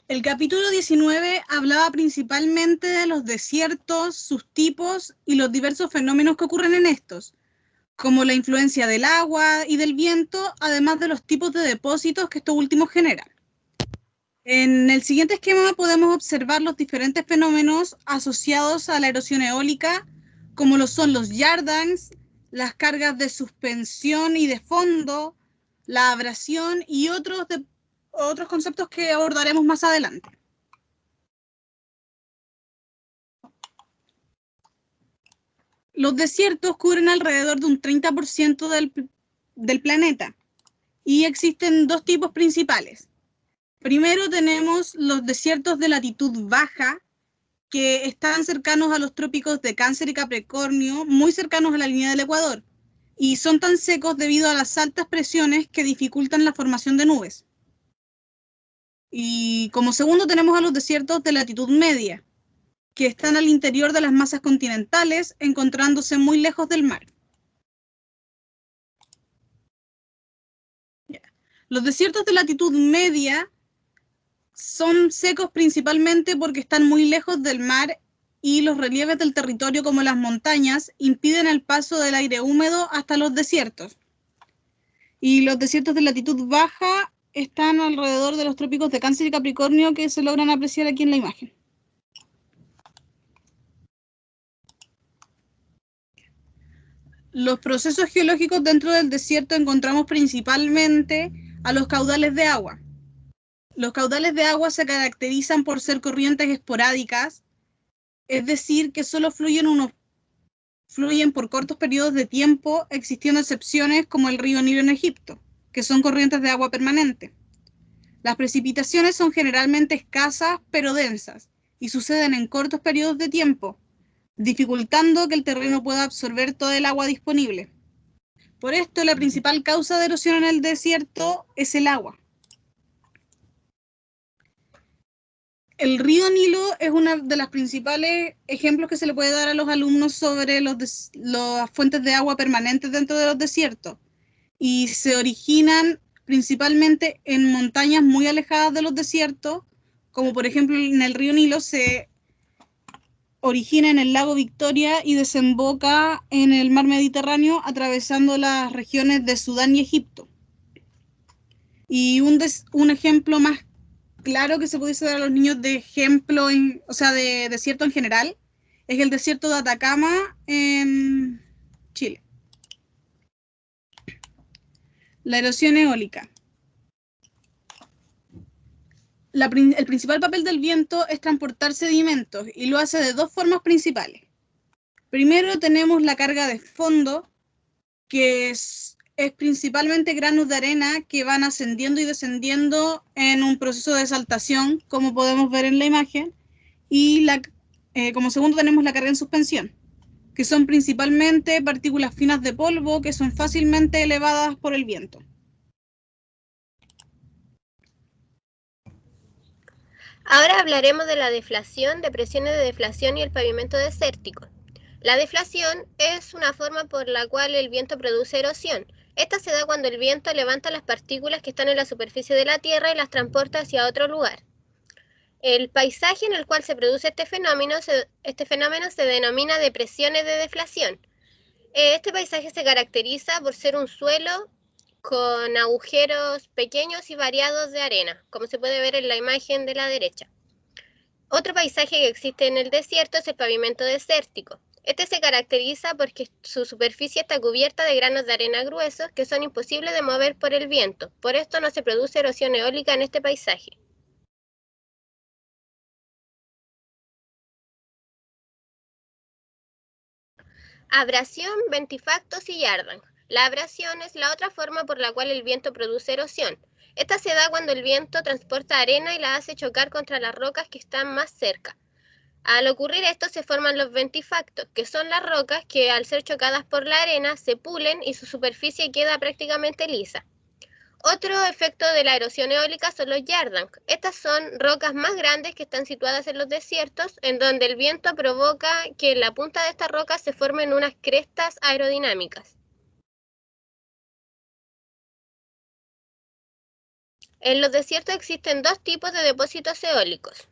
El capítulo 19 hablaba principalmente de los desiertos, sus tipos y los diversos fenómenos que ocurren en estos, como la influencia del agua y del viento, además de los tipos de depósitos que estos últimos generan. En el siguiente esquema podemos observar los diferentes fenómenos asociados a la erosión eólica, como lo son los yardans, las cargas de suspensión y de fondo, la abrasión y otros conceptos que abordaremos más adelante. Los desiertos cubren alrededor de un 30% del planeta y existen dos tipos principales. Primero tenemos los desiertos de latitud baja, que están cercanos a los trópicos de Cáncer y Capricornio, muy cercanos a la línea del Ecuador, y son tan secos debido a las altas presiones que dificultan la formación de nubes. Y como segundo tenemos a los desiertos de latitud media, que están al interior de las masas continentales, encontrándose muy lejos del mar. Los desiertos de latitud media son secos principalmente porque están muy lejos del mar y los relieves del territorio, como las montañas, impiden el paso del aire húmedo hasta los desiertos. Y los desiertos de latitud baja están alrededor de los trópicos de Cáncer y Capricornio, que se logran apreciar aquí en la imagen. Los procesos geológicos dentro del desierto encontramos principalmente a los caudales de agua. Los caudales de agua se caracterizan por ser corrientes esporádicas, es decir, que solo fluyen por cortos periodos de tiempo, existiendo excepciones como el río Nilo en Egipto, que son corrientes de agua permanente. Las precipitaciones son generalmente escasas pero densas y suceden en cortos periodos de tiempo, dificultando que el terreno pueda absorber toda el agua disponible. Por esto, la principal causa de erosión en el desierto es el agua. El río Nilo es uno de los principales ejemplos que se le puede dar a los alumnos sobre las fuentes de agua permanentes dentro de los desiertos, y se originan principalmente en montañas muy alejadas de los desiertos, como por ejemplo en el río Nilo se origina en el lago Victoria y desemboca en el mar Mediterráneo atravesando las regiones de Sudán y Egipto. Y un ejemplo más claro que se pudiese dar a los niños de ejemplo, de desierto en general, es el desierto de Atacama en Chile. La erosión eólica. El principal papel del viento es transportar sedimentos y lo hace de dos formas principales. Primero tenemos la carga de fondo, que es principalmente granos de arena que van ascendiendo y descendiendo en un proceso de saltación, como podemos ver en la imagen, y como segundo tenemos la carga en suspensión, que son principalmente partículas finas de polvo que son fácilmente elevadas por el viento. Ahora hablaremos de la deflación, depresiones de deflación y el pavimento desértico. La deflación es una forma por la cual el viento produce erosión. Esta se da cuando el viento levanta las partículas que están en la superficie de la Tierra y las transporta hacia otro lugar. El paisaje en el cual se produce este fenómeno se denomina depresiones de deflación. Este paisaje se caracteriza por ser un suelo con agujeros pequeños y variados de arena, como se puede ver en la imagen de la derecha. Otro paisaje que existe en el desierto es el pavimento desértico. Este se caracteriza porque su superficie está cubierta de granos de arena gruesos que son imposibles de mover por el viento. Por esto no se produce erosión eólica en este paisaje. Abrasión, ventifactos y yardan. La abrasión es la otra forma por la cual el viento produce erosión. Esta se da cuando el viento transporta arena y la hace chocar contra las rocas que están más cerca. Al ocurrir esto se forman los ventifactos, que son las rocas que al ser chocadas por la arena se pulen y su superficie queda prácticamente lisa. Otro efecto de la erosión eólica son los yardan. Estas son rocas más grandes que están situadas en los desiertos, en donde el viento provoca que en la punta de estas rocas se formen unas crestas aerodinámicas. En los desiertos existen dos tipos de depósitos eólicos.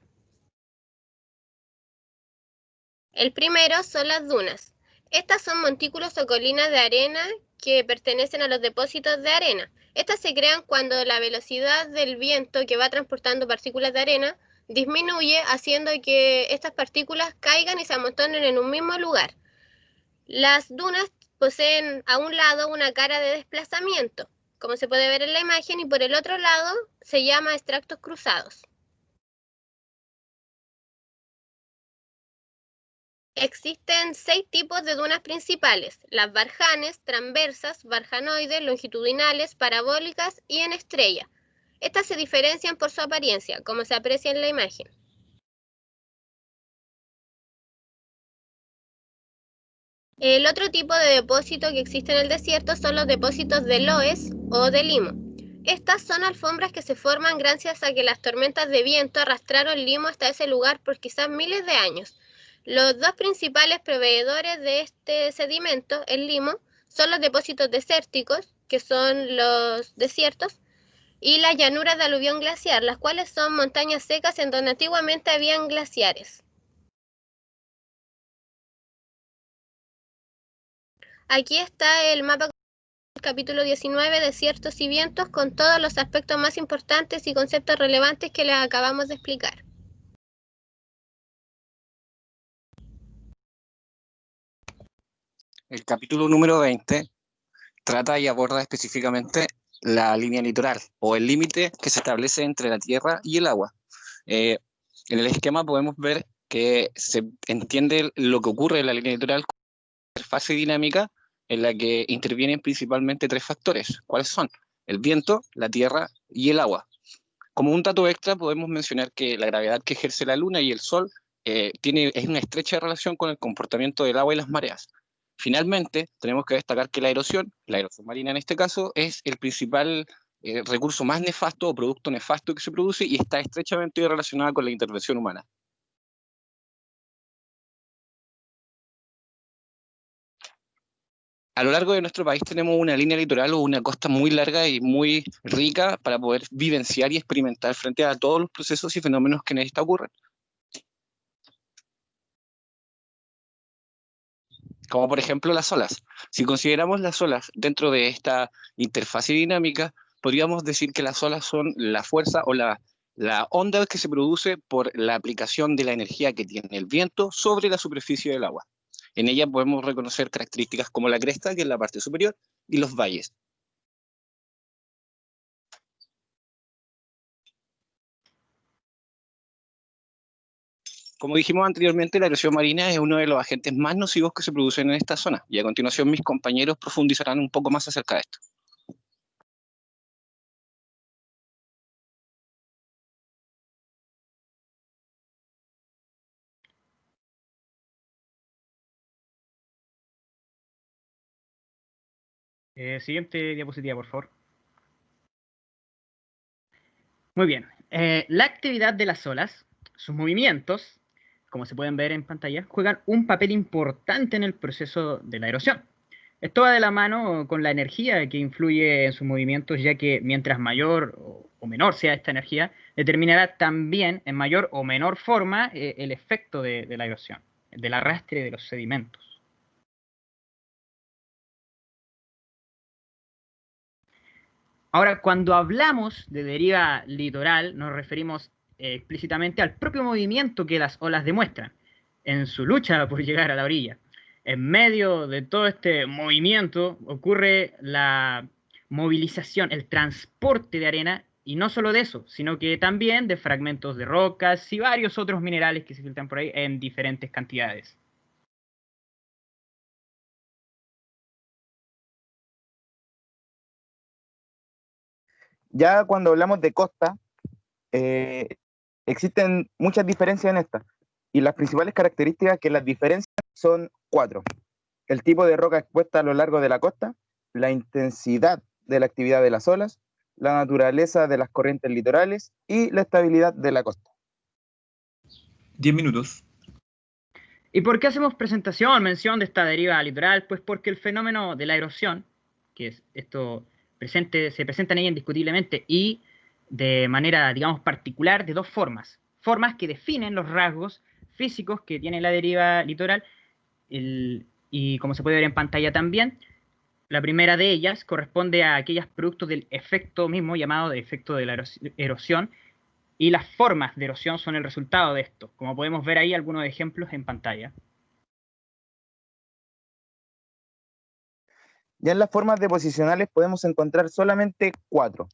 El primero son las dunas. Estas son montículos o colinas de arena que pertenecen a los depósitos de arena. Estas se crean cuando la velocidad del viento que va transportando partículas de arena disminuye, haciendo que estas partículas caigan y se amontonen en un mismo lugar. Las dunas poseen a un lado una cara de desplazamiento, como se puede ver en la imagen, y por el otro lado se llama estratos cruzados. Existen 6 tipos de dunas principales: las barjanes, transversas, barjanoides, longitudinales, parabólicas y en estrella. Estas se diferencian por su apariencia, como se aprecia en la imagen. El otro tipo de depósito que existe en el desierto son los depósitos de loess o de limo. Estas son alfombras que se forman gracias a que las tormentas de viento arrastraron limo hasta ese lugar por quizás miles de años. Los dos principales proveedores de este sedimento, el limo, son los depósitos desérticos, que son los desiertos, y las llanuras de aluvión glaciar, las cuales son montañas secas en donde antiguamente habían glaciares. Aquí está el mapa del capítulo 19, desiertos y vientos, con todos los aspectos más importantes y conceptos relevantes que les acabamos de explicar. El capítulo número 20 trata y aborda específicamente la línea litoral o el límite que se establece entre la tierra y el agua. En el esquema podemos ver que se entiende lo que ocurre en la línea litoral como una interfase dinámica en la que intervienen principalmente 3 factores. ¿Cuáles son? El viento, la tierra y el agua. Como un dato extra podemos mencionar que la gravedad que ejerce la luna y el sol es una estrecha relación con el comportamiento del agua y las mareas. Finalmente, tenemos que destacar que la erosión marina en este caso, es el principal recurso más nefasto o producto nefasto que se produce y está estrechamente relacionada con la intervención humana. A lo largo de nuestro país tenemos una línea litoral o una costa muy larga y muy rica para poder vivenciar y experimentar frente a todos los procesos y fenómenos que en esta ocurren. Como por ejemplo las olas. Si consideramos las olas dentro de esta interfase dinámica, podríamos decir que las olas son la fuerza o la onda que se produce por la aplicación de la energía que tiene el viento sobre la superficie del agua. En ella podemos reconocer características como la cresta, que es la parte superior, y los valles. Como dijimos anteriormente, la erosión marina es uno de los agentes más nocivos que se producen en esta zona, y a continuación mis compañeros profundizarán un poco más acerca de esto. Siguiente diapositiva, por favor. Muy bien. La actividad de las olas, sus movimientos, como se pueden ver en pantalla, juegan un papel importante en el proceso de la erosión. Esto va de la mano con la energía que influye en sus movimientos, ya que mientras mayor o menor sea esta energía, determinará también en mayor o menor forma el efecto de la erosión, del arrastre de los sedimentos. Ahora, cuando hablamos de deriva litoral, nos referimos explícitamente al propio movimiento que las olas demuestran en su lucha por llegar a la orilla. En medio de todo este movimiento ocurre la movilización, el transporte de arena, y no solo de eso, sino que también de fragmentos de rocas y varios otros minerales que se filtran por ahí en diferentes cantidades. Ya cuando hablamos de costa, existen muchas diferencias en esta, y las principales características que las diferencian son 4. El tipo de roca expuesta a lo largo de la costa, la intensidad de la actividad de las olas, la naturaleza de las corrientes litorales y la estabilidad de la costa. 10 minutos. ¿Y por qué hacemos mención de esta deriva litoral? Pues porque el fenómeno de la erosión, que es esto se presenta en ella indiscutiblemente y de manera, digamos, particular de dos formas. Formas que definen los rasgos físicos que tiene la deriva litoral y como se puede ver en pantalla también, la primera de ellas corresponde a aquellos productos del efecto mismo llamado de efecto de la erosión, y las formas de erosión son el resultado de esto, como podemos ver ahí algunos ejemplos en pantalla. Ya en las formas deposicionales podemos encontrar solamente 4,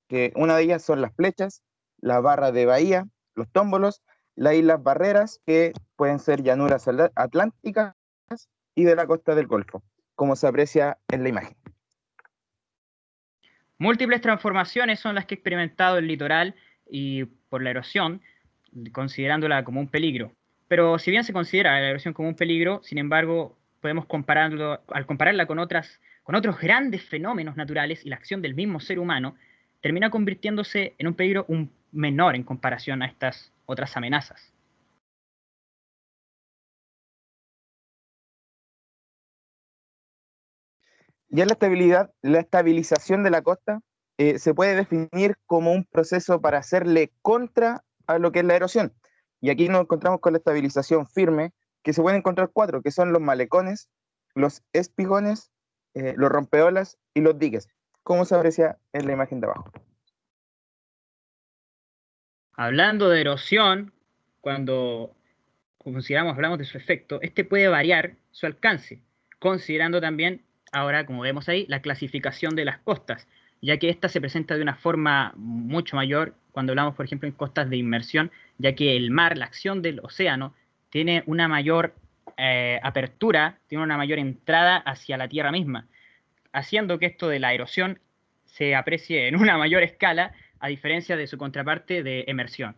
que una de ellas son las flechas, las barras de bahía, los tómbolos, las islas barreras, que pueden ser llanuras atlánticas y de la costa del Golfo, como se aprecia en la imagen. Múltiples transformaciones son las que ha experimentado el litoral y por la erosión, considerándola como un peligro. Pero si bien se considera la erosión como un peligro, sin embargo, podemos al compararla con otros grandes fenómenos naturales y la acción del mismo ser humano, termina convirtiéndose en un peligro menor en comparación a estas otras amenazas. Ya la estabilización de la costa se puede definir como un proceso para hacerle contra a lo que es la erosión. Y aquí nos encontramos con la estabilización firme, que se pueden encontrar 4, que son los malecones, los espigones, los rompeolas y los diques, como se aprecia en la imagen de abajo. Hablando de erosión, cuando hablamos de su efecto, este puede variar su alcance, considerando también, ahora como vemos ahí, la clasificación de las costas, ya que esta se presenta de una forma mucho mayor cuando hablamos, por ejemplo, en costas de inmersión, ya que el mar, la acción del océano, tiene una mayor apertura, tiene una mayor entrada hacia la tierra misma, haciendo que esto de la erosión se aprecie en una mayor escala, a diferencia de su contraparte de emersión.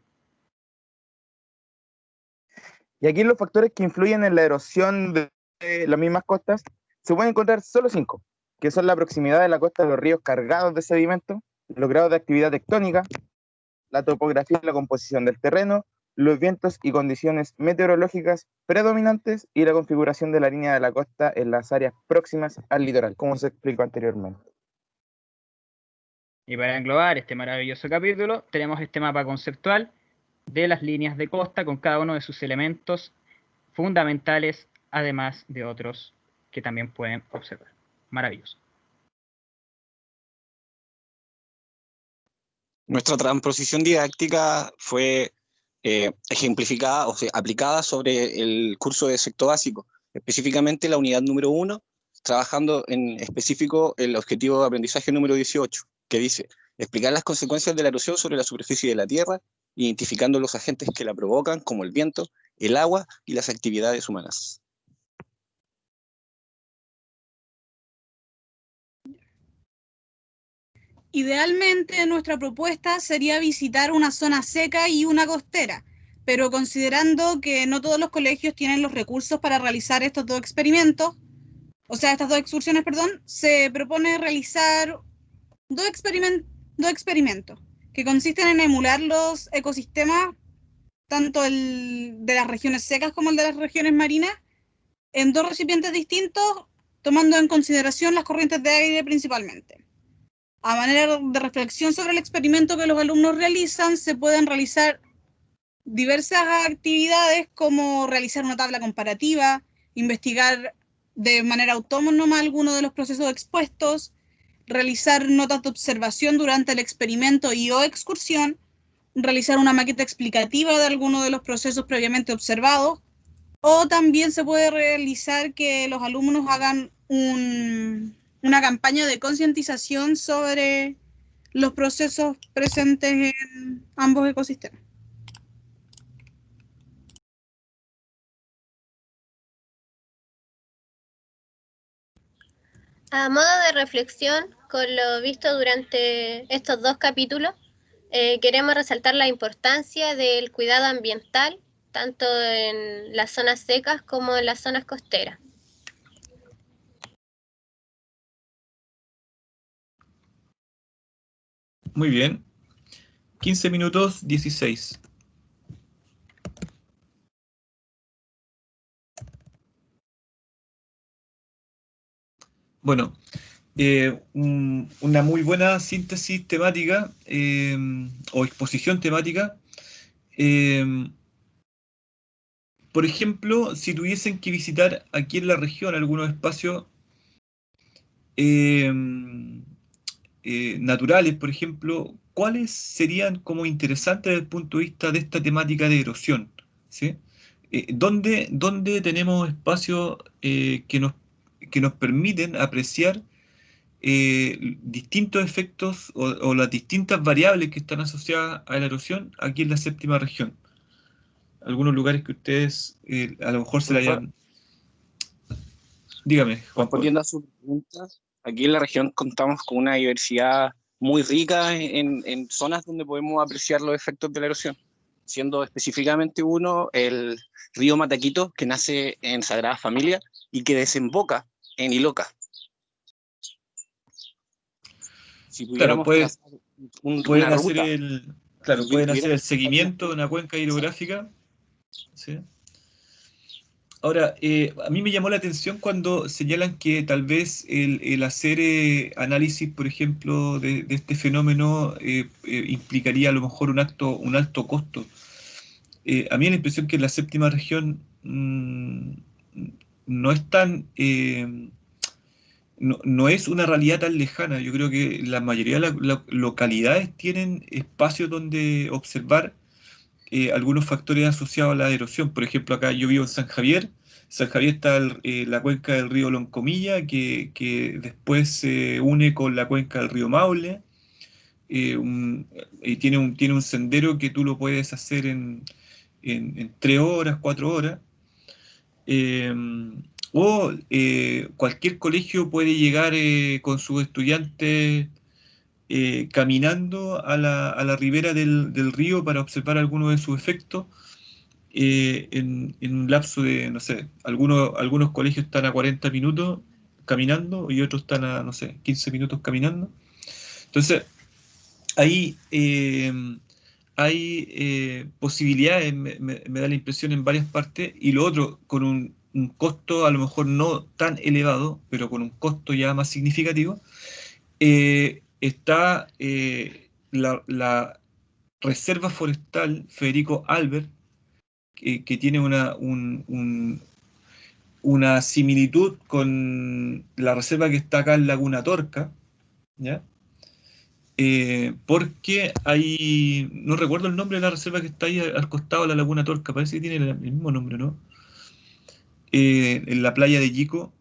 Y aquí los factores que influyen en la erosión de las mismas costas se pueden encontrar solo 5, que son la proximidad de la costa a los ríos cargados de sedimento, los grados de actividad tectónica, la topografía y la composición del terreno, los vientos y condiciones meteorológicas predominantes y la configuración de la línea de la costa en las áreas próximas al litoral, como se explicó anteriormente. Y para englobar este maravilloso capítulo, tenemos este mapa conceptual de las líneas de costa con cada uno de sus elementos fundamentales, además de otros que también pueden observar. Maravilloso. Nuestra transposición didáctica fue ejemplificada, o sea, aplicada sobre el curso de sexto básico, específicamente la unidad número 1, trabajando en específico el objetivo de aprendizaje número 18, que dice: explicar las consecuencias de la erosión sobre la superficie de la Tierra, identificando los agentes que la provocan, como el viento, el agua y las actividades humanas. Idealmente, nuestra propuesta sería visitar una zona seca y una costera, pero considerando que no todos los colegios tienen los recursos para realizar estos dos experimentos, estas dos excursiones, se propone realizar dos experimentos. que consisten en emular los ecosistemas, tanto el de las regiones secas como el de las regiones marinas, en 2 recipientes distintos, tomando en consideración las corrientes de aire principalmente. A manera de reflexión sobre el experimento que los alumnos realizan, se pueden realizar diversas actividades como realizar una tabla comparativa, investigar de manera autónoma algunos de los procesos expuestos, realizar notas de observación durante el experimento y o excursión, realizar una maqueta explicativa de alguno de los procesos previamente observados, o también se puede realizar que los alumnos hagan una campaña de concientización sobre los procesos presentes en ambos ecosistemas. A modo de reflexión, con lo visto durante estos 2 capítulos, queremos resaltar la importancia del cuidado ambiental, tanto en las zonas secas como en las zonas costeras. Muy bien. 15 minutos 16. Bueno, una muy buena síntesis temática o exposición temática. Por ejemplo, si tuviesen que visitar aquí en la región algunos espacios naturales, por ejemplo, ¿cuáles serían como interesantes desde el punto de vista de esta temática de erosión? ¿Sí? ¿Dónde tenemos espacios que nos permiten apreciar distintos efectos o las distintas variables que están asociadas a la erosión aquí en la séptima región? Algunos lugares que ustedes a lo mejor se la hayan... Dígame, Juan. Respondiendo a sus preguntas, aquí en la región contamos con una diversidad muy rica en zonas donde podemos apreciar los efectos de la erosión, siendo específicamente uno el río Mataquito, que nace en Sagrada Familia y que desemboca en Iloca. Si Claro, pueden hacer pueden hacer el seguimiento de una cuenca hidrográfica. ¿Sí? Ahora, a mí me llamó la atención cuando señalan que tal vez el hacer análisis, por ejemplo, de este fenómeno implicaría a lo mejor un alto costo. A mí me da la impresión que la séptima región no es tan... no es una realidad tan lejana. Yo creo que la mayoría de las localidades tienen espacios donde observar algunos factores asociados a la erosión. Por ejemplo, acá yo vivo en San Javier. San Javier está la cuenca del río Loncomilla, que después se une con la cuenca del río Maule. Y tiene un sendero que tú lo puedes hacer en 3 horas, 4 horas. Cualquier colegio puede llegar con sus estudiantes caminando a la ribera del río para observar algunos de sus efectos en un lapso de, no sé, algunos colegios están a 40 minutos caminando y otros están a, no sé, 15 minutos caminando. Entonces, ahí hay posibilidades, me da la impresión, en varias partes, y lo otro, con un costo a lo mejor no tan elevado, pero con un costo ya más significativo, está la Reserva Forestal Federico Albert, que tiene una similitud con la reserva que está acá en Laguna Torca, ¿ya? Porque hay, no recuerdo el nombre de la reserva que está ahí al costado de la Laguna Torca, parece que tiene el mismo nombre, ¿no? En la playa de Yico.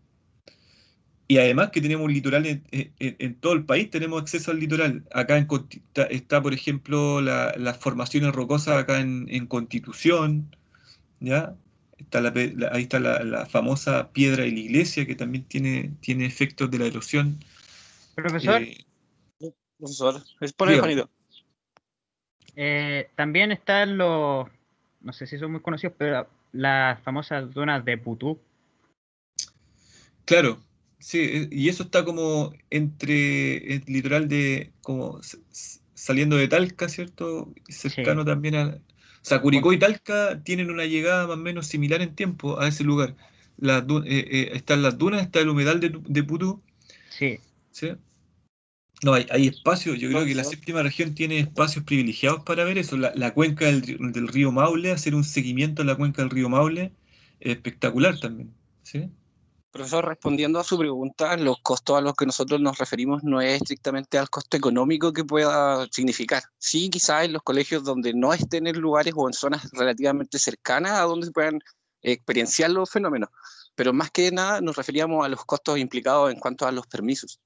Y además que tenemos un litoral en todo el país, tenemos acceso al litoral. Acá está, por ejemplo, las formaciones rocosas acá en Constitución, ¿ya? Ahí está la famosa piedra de la iglesia, que también tiene efectos de la erosión. Profesor. Profesor, es por el Juanito. También están los, no sé si son muy conocidos, pero las famosas zonas de Putú. Claro, sí, y eso está como entre el litoral de como saliendo de Talca, ¿cierto? Cercano también a... O sea, Curicó y Talca tienen una llegada más o menos similar en tiempo a ese lugar. Están las dunas, está el humedal de Putú. Sí. ¿Sí? No, hay espacios, yo creo que la séptima región tiene espacios privilegiados para ver eso. La cuenca del río Maule, hacer un seguimiento a la cuenca del río Maule, es espectacular también. ¿Sí? Profesor, respondiendo a su pregunta, los costos a los que nosotros nos referimos no es estrictamente al costo económico que pueda significar. Sí, quizás en los colegios donde no estén en lugares o en zonas relativamente cercanas a donde se puedan experienciar los fenómenos, pero más que nada nos referíamos a los costos implicados en cuanto a los permisos.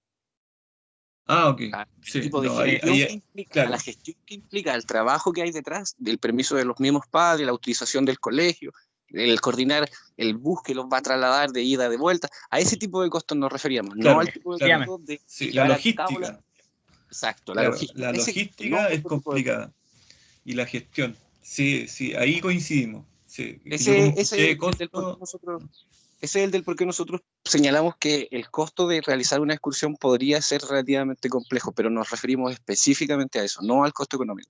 Ah, ok. Sí, Tipo de no, gestión ahí, que implica, claro. la gestión que implica, el trabajo que hay detrás, del permiso de los mismos padres, la utilización del colegio, el coordinar el bus que los va a trasladar de ida, de vuelta, a ese tipo de costos nos referíamos, Claro, no al tipo de claro. costos de Sí, la llevar a cabo logística. Exacto, la Claro, logística. la Ese logística no es otro tipo de costos. complicada. Y la gestión. Sí, sí, ahí coincidimos. Sí. Yo Ese como es escuché el del por qué costo, nosotros, ese es el del por qué nosotros señalamos que el costo de realizar una excursión podría ser relativamente complejo, pero nos referimos específicamente a eso, no al costo económico.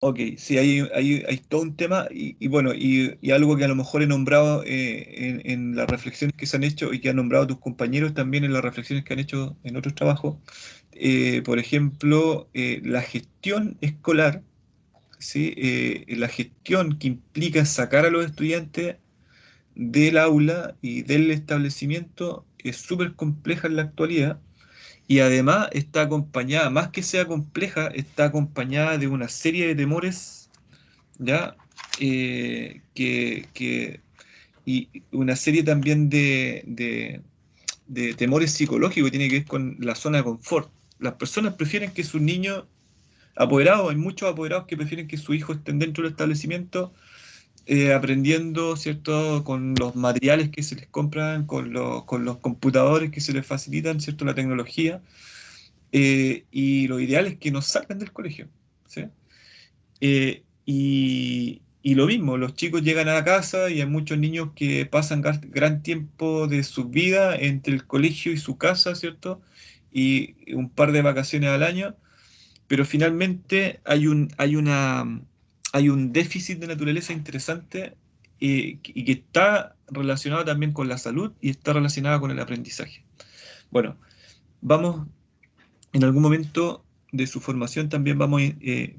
ok, sí, hay todo un tema y bueno, y algo que a lo mejor he nombrado en las reflexiones que se han hecho y que han nombrado tus compañeros también en las reflexiones que han hecho en otros trabajos. Por ejemplo, la gestión escolar, ¿sí? La gestión que implica sacar a los estudiantes del aula y del establecimiento es súper compleja en la actualidad. Y además está acompañada, más que sea compleja, está acompañada de una serie de temores, ¿ya? Y una serie también de temores psicológicos que tiene que ver con la zona de confort. Las personas prefieren que sus niños, apoderados, hay muchos apoderados que prefieren que sus hijos estén dentro del establecimiento aprendiendo, ¿cierto? Con los materiales que se les compran, con los computadores que se les facilitan, ¿cierto? La tecnología. Y lo ideal es que nos salgan del colegio, ¿sí? Y lo mismo, los chicos llegan a la casa y hay muchos niños que pasan gran tiempo de su vida entre el colegio y su casa, ¿cierto? Y un par de vacaciones al año, pero finalmente hay un déficit de naturaleza interesante y que está relacionado también con la salud y está relacionado con el aprendizaje. Bueno, vamos en algún momento de su formación también vamos a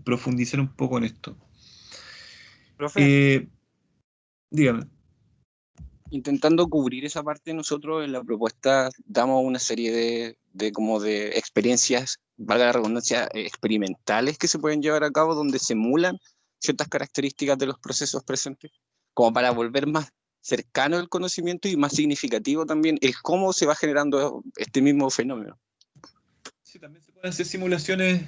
profundizar un poco en esto. Profe, Dígame. intentando cubrir esa parte, nosotros en la propuesta damos una serie como de experiencias, valga la redundancia, experimentales que se pueden llevar a cabo donde se emulan ciertas características de los procesos presentes, como para volver más cercano el conocimiento y más significativo también el cómo se va generando este mismo fenómeno. Sí, también se pueden hacer simulaciones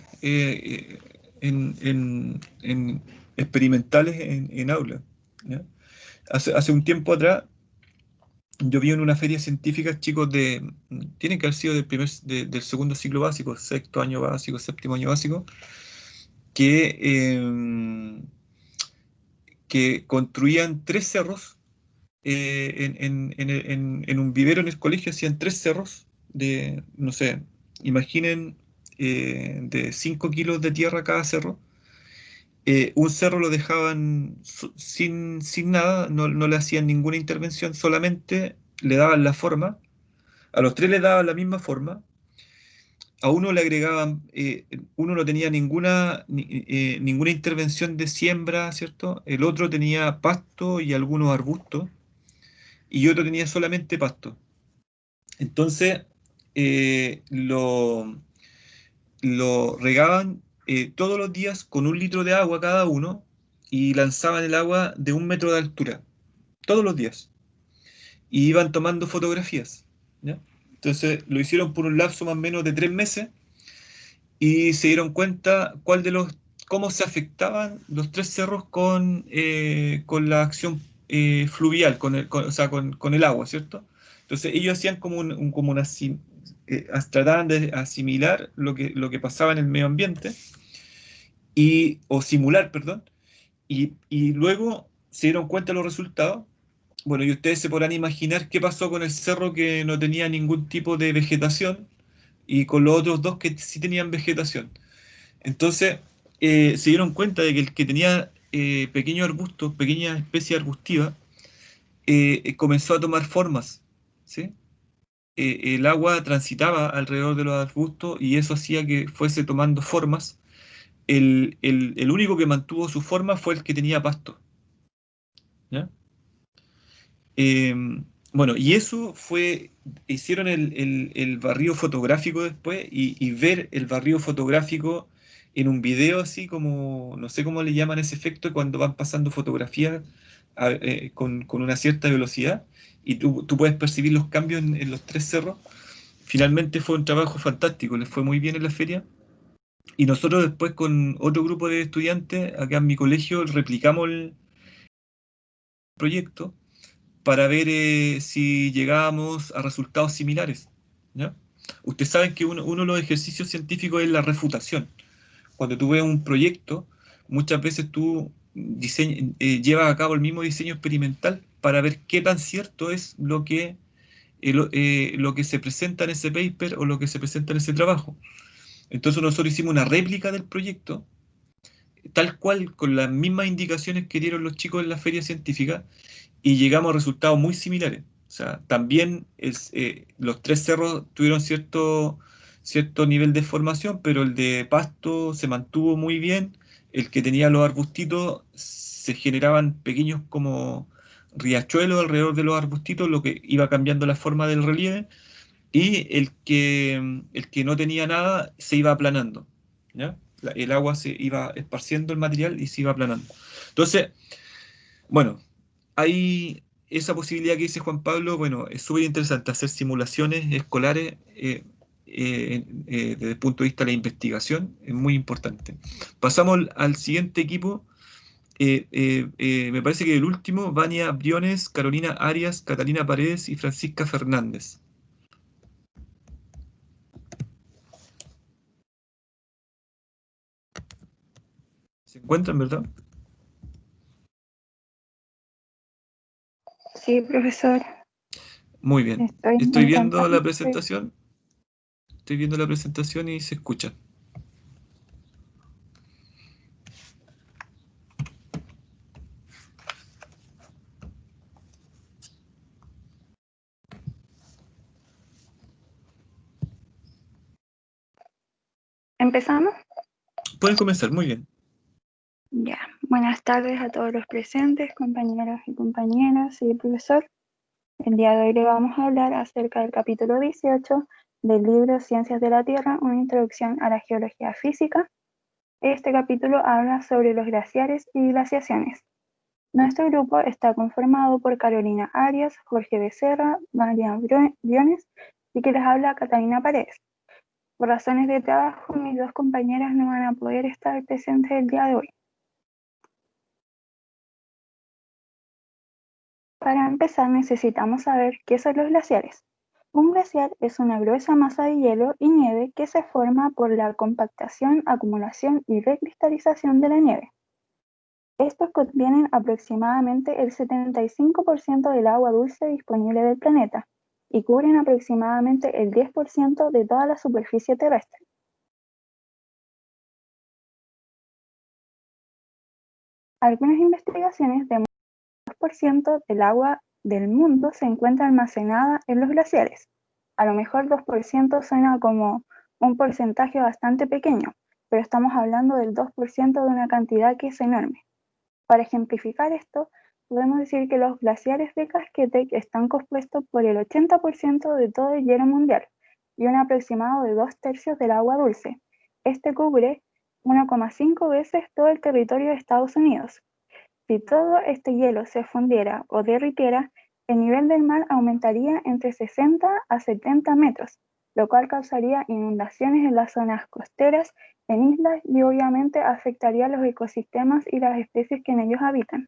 experimentales en aula, ¿ya? Hace un tiempo atrás yo vi en una feria científica chicos tienen que haber sido del segundo ciclo básico, sexto año básico, séptimo año básico, que construían 3 cerros en un vivero en el colegio, hacían 3 cerros no sé, imaginen de 5 kilos de tierra cada cerro. Un cerro lo dejaban sin nada, no le hacían ninguna intervención, solamente le daban la forma, a los 3 le daban la misma forma, a uno le agregaban, uno no tenía ninguna intervención de siembra, ¿cierto? El otro tenía pasto y algunos arbustos, y otro tenía solamente pasto. Entonces, lo regaban todos los días con 1 litro de agua cada uno y lanzaban el agua de 1 metro de altura, todos los días. Y iban tomando fotografías, ¿ya? Entonces lo hicieron por un lapso más o menos de 3 meses y se dieron cuenta cómo se afectaban los 3 cerros con la acción fluvial, o sea, con el agua, ¿cierto? Entonces ellos hacían trataban de asimilar lo que pasaba en el medio ambiente, o simular, perdón, y luego se dieron cuenta de los resultados. Bueno, y ustedes se podrán imaginar qué pasó con el cerro que no tenía ningún tipo de vegetación y con los otros 2 que sí tenían vegetación. Entonces, se dieron cuenta de que el que tenía pequeños arbustos, pequeñas especies arbustivas, comenzó a tomar formas, ¿sí? El agua transitaba alrededor de los arbustos y eso hacía que fuese tomando formas. El único que mantuvo su forma fue el que tenía pasto, ¿ya? Bueno, y eso fue, hicieron el barrido fotográfico después y ver el barrido fotográfico en un video así como, no sé cómo le llaman ese efecto cuando van pasando fotografías con una cierta velocidad y tú puedes percibir los cambios en los tres cerros. Finalmente fue un trabajo fantástico, les fue muy bien en la feria. Y nosotros después con otro grupo de estudiantes acá en mi colegio replicamos el proyecto para ver si llegábamos a resultados similares, ¿ya? Ustedes saben que uno de los ejercicios científicos es la refutación. Cuando tú ves un proyecto, muchas veces tú llevas a cabo el mismo diseño experimental para ver qué tan cierto es lo que se presenta en ese paper o lo que se presenta en ese trabajo. Entonces nosotros hicimos una réplica del proyecto, tal cual, con las mismas indicaciones que dieron los chicos en la feria científica, y llegamos a resultados muy similares. O sea, también los tres cerros tuvieron cierto nivel de formación, pero el de Pasto se mantuvo muy bien. El que tenía los arbustitos, se generaban pequeños como riachuelos alrededor de los arbustitos, lo que iba cambiando la forma del relieve. Y el que no tenía nada se iba aplanando, ¿ya? El agua se iba esparciendo el material y se iba aplanando. Entonces, bueno, hay esa posibilidad que dice Juan Pablo. Bueno, es súper interesante hacer simulaciones escolares desde el punto de vista de la investigación, es muy importante. Pasamos al siguiente equipo. Me parece que el último, Vania Briones, Carolina Arias, Catalina Paredes y Francisca Fernández. ¿Se encuentran, verdad? Sí, profesor. Muy bien. Estoy intentando viendo la presentación. Estoy viendo la presentación y se escucha. ¿Empezamos? Pueden comenzar, muy bien. Ya. Buenas tardes a todos los presentes, compañeros y compañeras y profesor. El día de hoy le vamos a hablar acerca del capítulo 18 del libro Ciencias de la Tierra, una introducción a la geología física. Este capítulo habla sobre los glaciares y glaciaciones. Nuestro grupo está conformado por Carolina Arias, Jorge Becerra, María Briones y que les habla Catalina Paredes. Por razones de trabajo, mis dos compañeras no van a poder estar presentes el día de hoy. Para empezar, necesitamos saber qué son los glaciares. Un glaciar es una gruesa masa de hielo y nieve que se forma por la compactación, acumulación y recristalización de la nieve. Estos contienen aproximadamente el 75% del agua dulce disponible del planeta y cubren aproximadamente el 10% de toda la superficie terrestre. Algunas investigaciones demuestran que el 2% del agua del mundo se encuentra almacenada en los glaciares. A lo mejor 2% suena como un porcentaje bastante pequeño, pero estamos hablando del 2% de una cantidad que es enorme. Para ejemplificar esto, podemos decir que los glaciares de Casquete están compuestos por el 80% de todo el hielo mundial y un aproximado de 2/3 del agua dulce. Este cubre 1,5 veces todo el territorio de Estados Unidos. Si todo este hielo se fundiera o derritiera, el nivel del mar aumentaría entre 60 a 70 metros, lo cual causaría inundaciones en las zonas costeras, en islas y obviamente afectaría los ecosistemas y las especies que en ellos habitan.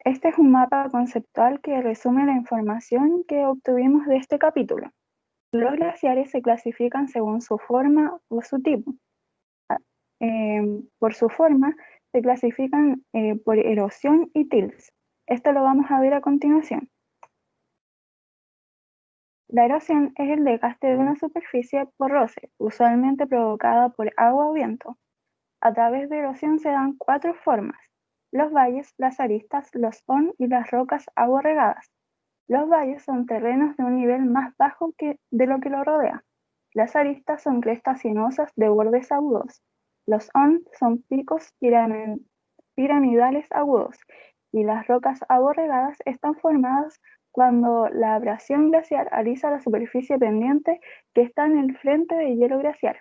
Este es un mapa conceptual que resume la información que obtuvimos de este capítulo. Los glaciares se clasifican según su forma o su tipo. Por su forma, se clasifican por erosión y tilts. Esto lo vamos a ver a continuación. La erosión es el desgaste de una superficie por roce, usualmente provocada por agua o viento. A través de erosión se dan 4 formas: los valles, las aristas, los on y las rocas aborregadas. Los valles son terrenos de un nivel más bajo de lo que lo rodea. Las aristas son crestas sinuosas de bordes agudos. Los on son picos piramidales agudos. Y las rocas aborregadas están formadas cuando la abrasión glaciar alisa la superficie pendiente que está en el frente de hielo glaciar.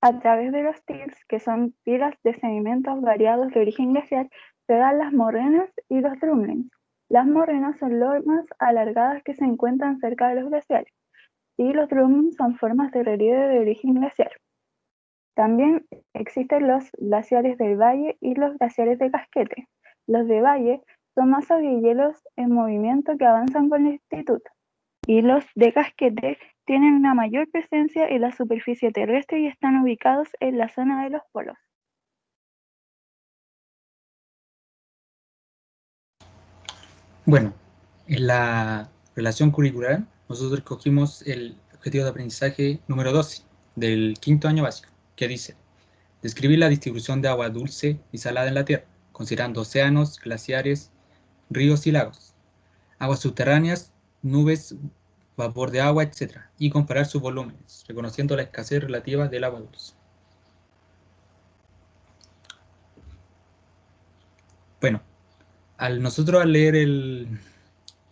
A través de los tilts, que son pilas de sedimentos variados de origen glaciar, se dan las morrenas y los drumlins. Las morrenas son lomas alargadas que se encuentran cerca de los glaciares, y los drumlins son formas de relieve de origen glaciar. También existen los glaciares del valle y los glaciares de casquete. Los de valle son masas de hielos en movimiento que avanzan con lentitud, y los de casquete tienen una mayor presencia en la superficie terrestre y están ubicados en la zona de los polos. Bueno, en la relación curricular nosotros escogimos el objetivo de aprendizaje número 12 del 5º año básico, que dice: describir la distribución de agua dulce y salada en la Tierra, considerando océanos, glaciares, ríos y lagos, aguas subterráneas, nubes, vapor de agua, etc. Y comparar sus volúmenes, reconociendo la escasez relativa del agua dulce. Bueno, nosotros al leer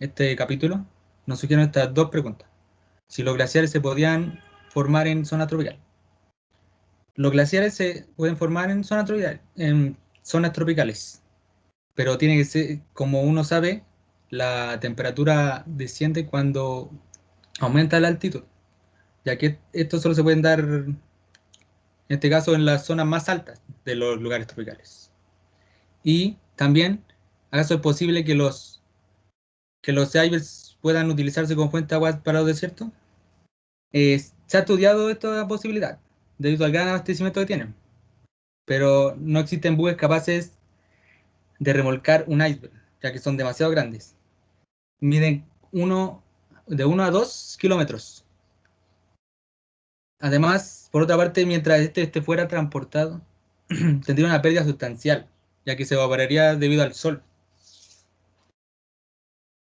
este capítulo, nos surgieron estas 2 preguntas. Si los glaciares se podían formar en zona tropical. Los glaciares se pueden formar en zonas tropicales, pero tiene que ser, como uno sabe, la temperatura desciende cuando aumenta la altitud, ya que estos solo se pueden dar, en este caso, en las zonas más altas de los lugares tropicales. Y también, ¿acaso es posible que los icebergs puedan utilizarse como fuente de agua para los desiertos? Se ha estudiado esta posibilidad, debido al gran abastecimiento que tienen, pero no existen buques capaces de remolcar un iceberg, ya que son demasiado grandes. Miden de 1 a 2 kilómetros. Además, por otra parte, mientras este fuera transportado, tendría una pérdida sustancial, ya que se evaporaría debido al sol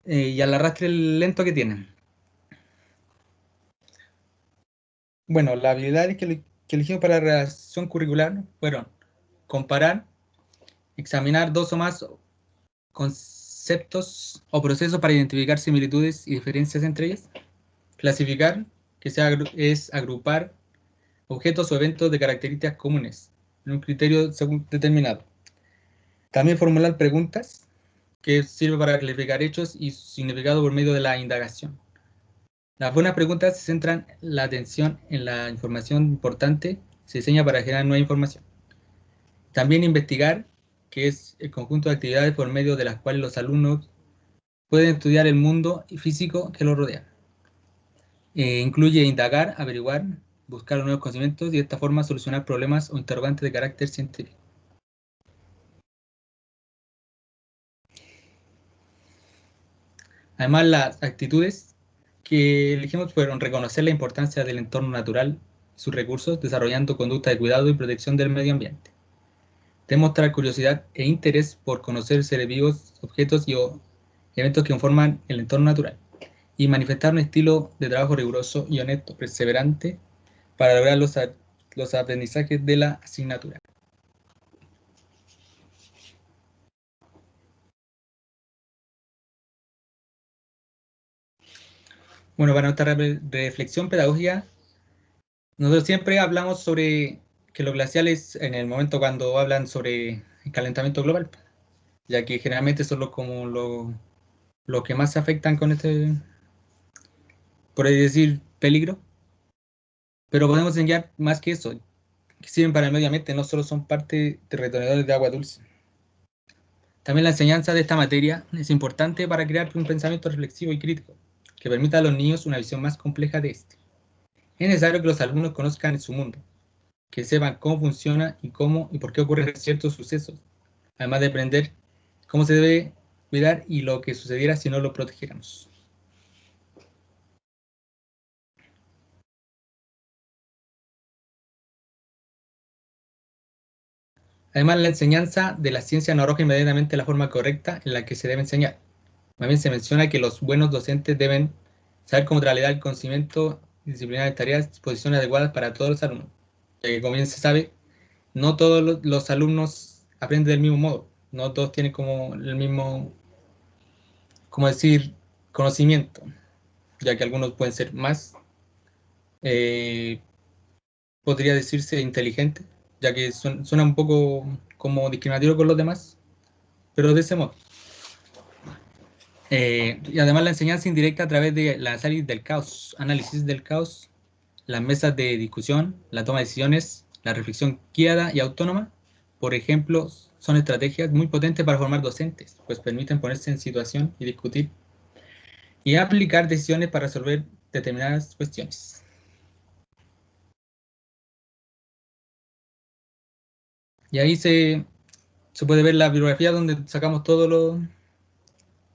y al arrastre lento que tienen. Bueno, las habilidades que elegimos para la relación curricular fueron comparar, examinar 2 o más conceptos o procesos para identificar similitudes y diferencias entre ellas, clasificar, que es agrupar objetos o eventos de características comunes en un criterio determinado. También formular preguntas, que sirve para clarificar hechos y su significado por medio de la indagación. Las buenas preguntas se centran la atención en la información importante, se diseña para generar nueva información. También investigar, que es el conjunto de actividades por medio de las cuales los alumnos pueden estudiar el mundo físico que los rodea. Incluye indagar, averiguar, buscar nuevos conocimientos y de esta forma solucionar problemas o interrogantes de carácter científico. Además, las actitudes que elegimos fueron reconocer la importancia del entorno natural y sus recursos, desarrollando conducta de cuidado y protección del medio ambiente. Demostrar curiosidad e interés por conocer seres vivos, objetos y eventos que conforman el entorno natural. Y manifestar un estilo de trabajo riguroso y honesto, perseverante, para lograr los aprendizajes de la asignatura. Bueno, para nuestra reflexión pedagógica, nosotros siempre hablamos sobre que los glaciales, en el momento cuando hablan sobre el calentamiento global, ya que generalmente son como lo que más se afectan con este, por así decir, peligro. Pero podemos enseñar más que eso, que sirven para el medio ambiente, no solo son parte de retenedores de agua dulce. También la enseñanza de esta materia es importante para crear un pensamiento reflexivo y crítico, que permita a los niños una visión más compleja de este. Es necesario que los alumnos conozcan su mundo, que sepan cómo funciona y cómo y por qué ocurren ciertos sucesos, además de aprender cómo se debe cuidar y lo que sucediera si no lo protegiéramos. Además, la enseñanza de la ciencia no arroja inmediatamente la forma correcta en la que se debe enseñar. Más bien se menciona que los buenos docentes deben saber cómo trasladar el conocimiento y disciplinar tareas y disposiciones adecuadas para todos los alumnos, ya que como bien se sabe, no todos los alumnos aprenden del mismo modo, no todos tienen como el mismo, como decir, conocimiento, ya que algunos pueden ser más, podría decirse, inteligentes, ya que suena un poco como discriminatorio con los demás, pero de ese modo. Y además la enseñanza indirecta a través de la análisis del caos, las mesas de discusión, la toma de decisiones, la reflexión guiada y autónoma, por ejemplo, son estrategias muy potentes para formar docentes, pues permiten ponerse en situación y discutir y aplicar decisiones para resolver determinadas cuestiones. Y ahí se puede ver la bibliografía donde sacamos todo los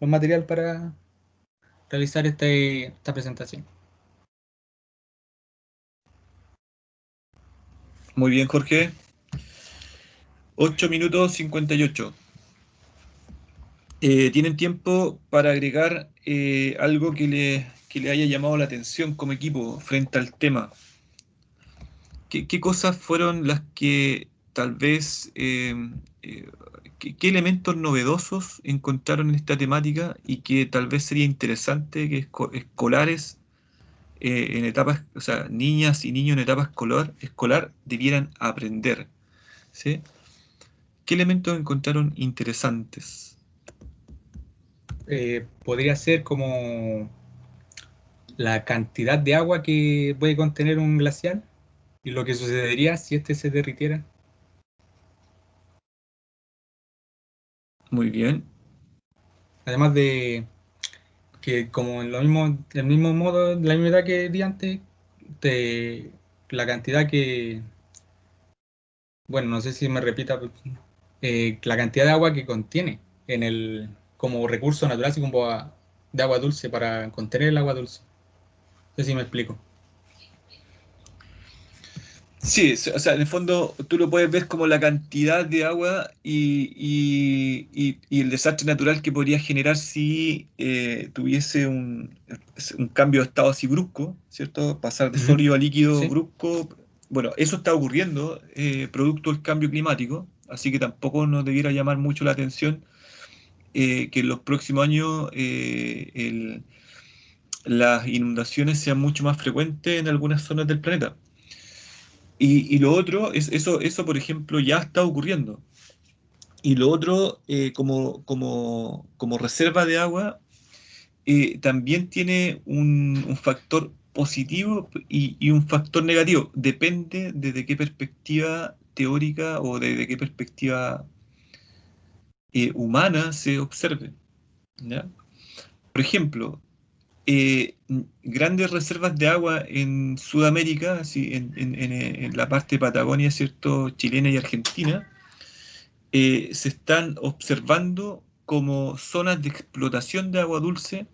material para realizar esta presentación. Muy bien, Jorge. 8 minutos 58. ¿Tienen tiempo para agregar algo que le haya llamado la atención como equipo frente al tema? ¿Qué cosas fueron las que tal vez, qué elementos novedosos encontraron en esta temática y que tal vez sería interesante que escolares en etapas, o sea, niñas y niños en etapa escolar debieran aprender? ¿Sí? ¿Qué elementos encontraron interesantes? Podría ser como la cantidad de agua que puede contener un glaciar y lo que sucedería si este se derritiera. Muy bien. Además de que como en el mismo modo, la misma edad que di antes, la cantidad que, bueno, no sé si me repita, la cantidad de agua que contiene como recurso natural, así como de agua dulce, para contener el agua dulce. No sé si me explico. Sí, o sea, en el fondo tú lo puedes ver como la cantidad de agua y el desastre natural que podría generar si tuviese un cambio de estado así brusco, ¿cierto? Pasar de sólido a líquido Sí. brusco. Bueno, eso está ocurriendo producto del cambio climático, así que tampoco nos debiera llamar mucho la atención que en los próximos años las inundaciones sean mucho más frecuentes en algunas zonas del planeta. Y lo otro, eso por ejemplo ya está ocurriendo. Y lo otro, como reserva de agua, también tiene un factor positivo y un factor negativo. Depende desde qué perspectiva teórica o desde qué perspectiva humana se observe, ¿ya? Por ejemplo, grandes reservas de agua en Sudamérica, así, en la parte de Patagonia, ¿cierto? Chilena y Argentina, se están observando como zonas de explotación de agua dulce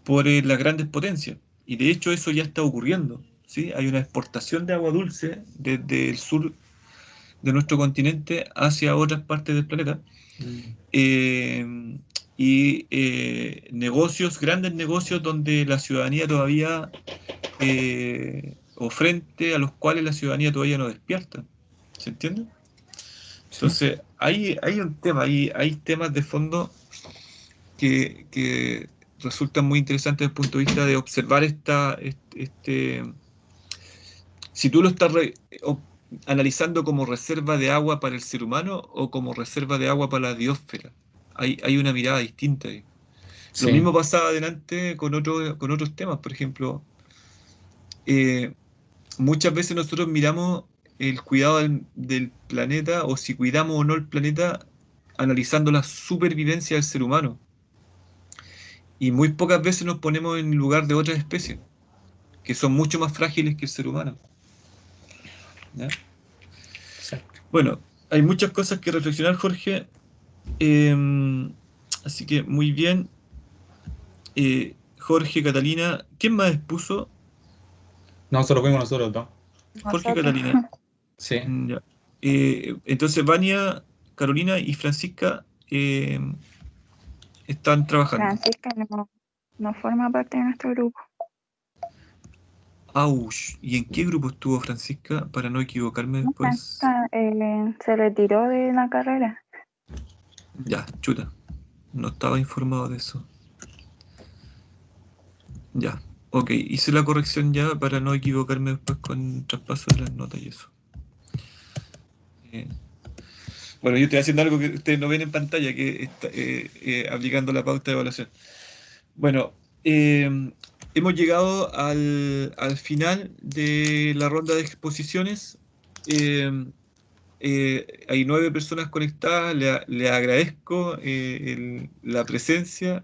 por las grandes potencias. Y de hecho eso ya está ocurriendo, ¿sí? Hay una exportación de agua dulce desde el sur de nuestro continente hacia otras partes del planeta. Grandes negocios donde la ciudadanía todavía, o frente a los cuales la ciudadanía todavía no despierta. ¿Se entiende? Entonces, hay un tema, hay temas de fondo que resultan muy interesantes desde el punto de vista de observar si tú lo estás analizando como reserva de agua para el ser humano o como reserva de agua para la biosfera. Hay una mirada distinta ahí. Sí. Lo mismo pasaba adelante con otros temas, por ejemplo, muchas veces nosotros miramos el cuidado del planeta o si cuidamos o no el planeta analizando la supervivencia del ser humano. Y muy pocas veces nos ponemos en lugar de otras especies, que son mucho más frágiles que el ser humano. ¿Ya? Bueno, hay muchas cosas que reflexionar, Jorge. Así que muy bien. Jorge, Catalina, ¿quién más expuso? No, solo fuimos nosotros dos. Jorge, Nosotros. Catalina. Sí. Ya. Entonces, Vania, Carolina y Francisca están trabajando. Francisca no forma parte de nuestro grupo. Aush. ¿Y en qué grupo estuvo Francisca? Para no equivocarme después. Francisca se retiró de la carrera. Ya, chuta. No estaba informado de eso. Ya, ok. Hice la corrección ya para no equivocarme después con traspaso de las notas y eso. Bueno, yo estoy haciendo algo que ustedes no ven en pantalla, que está aplicando la pauta de evaluación. Bueno, hemos llegado al final de la ronda de exposiciones. Hay 9 personas conectadas. Le agradezco la presencia,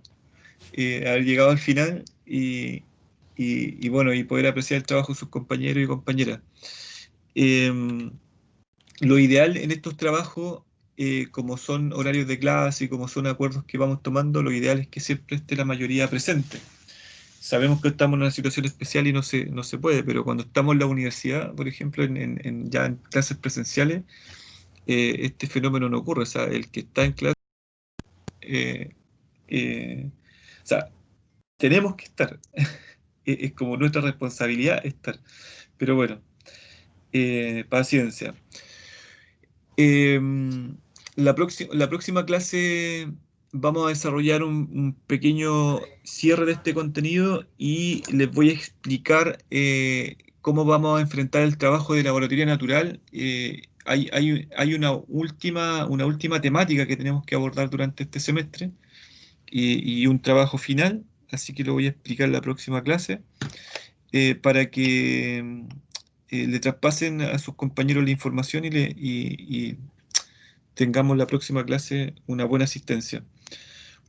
haber llegado al final y bueno, y poder apreciar el trabajo de sus compañeros y compañeras. Lo ideal en estos trabajos, como son horarios de clase y como son acuerdos que vamos tomando, lo ideal es que siempre esté la mayoría presente. Sabemos que estamos en una situación especial y no se puede, pero cuando estamos en la universidad, por ejemplo, ya en clases presenciales, este fenómeno no ocurre. O sea, el que está en clase, o sea, tenemos que estar. Es como nuestra responsabilidad estar. Pero bueno, paciencia. La próxima clase vamos a desarrollar un pequeño cierre de este contenido y les voy a explicar cómo vamos a enfrentar el trabajo de laboratorio natural. Hay una última temática que tenemos que abordar durante este semestre y un trabajo final, así que lo voy a explicar en la próxima clase para que le traspasen a sus compañeros la información y tengamos la próxima clase una buena asistencia.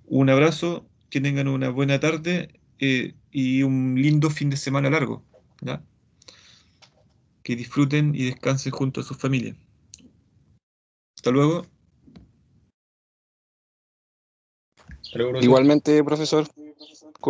Un abrazo, que tengan una buena tarde y un lindo fin de semana largo, ¿ya? Que disfruten y descansen junto a sus familias. Hasta luego. Igualmente, profesor.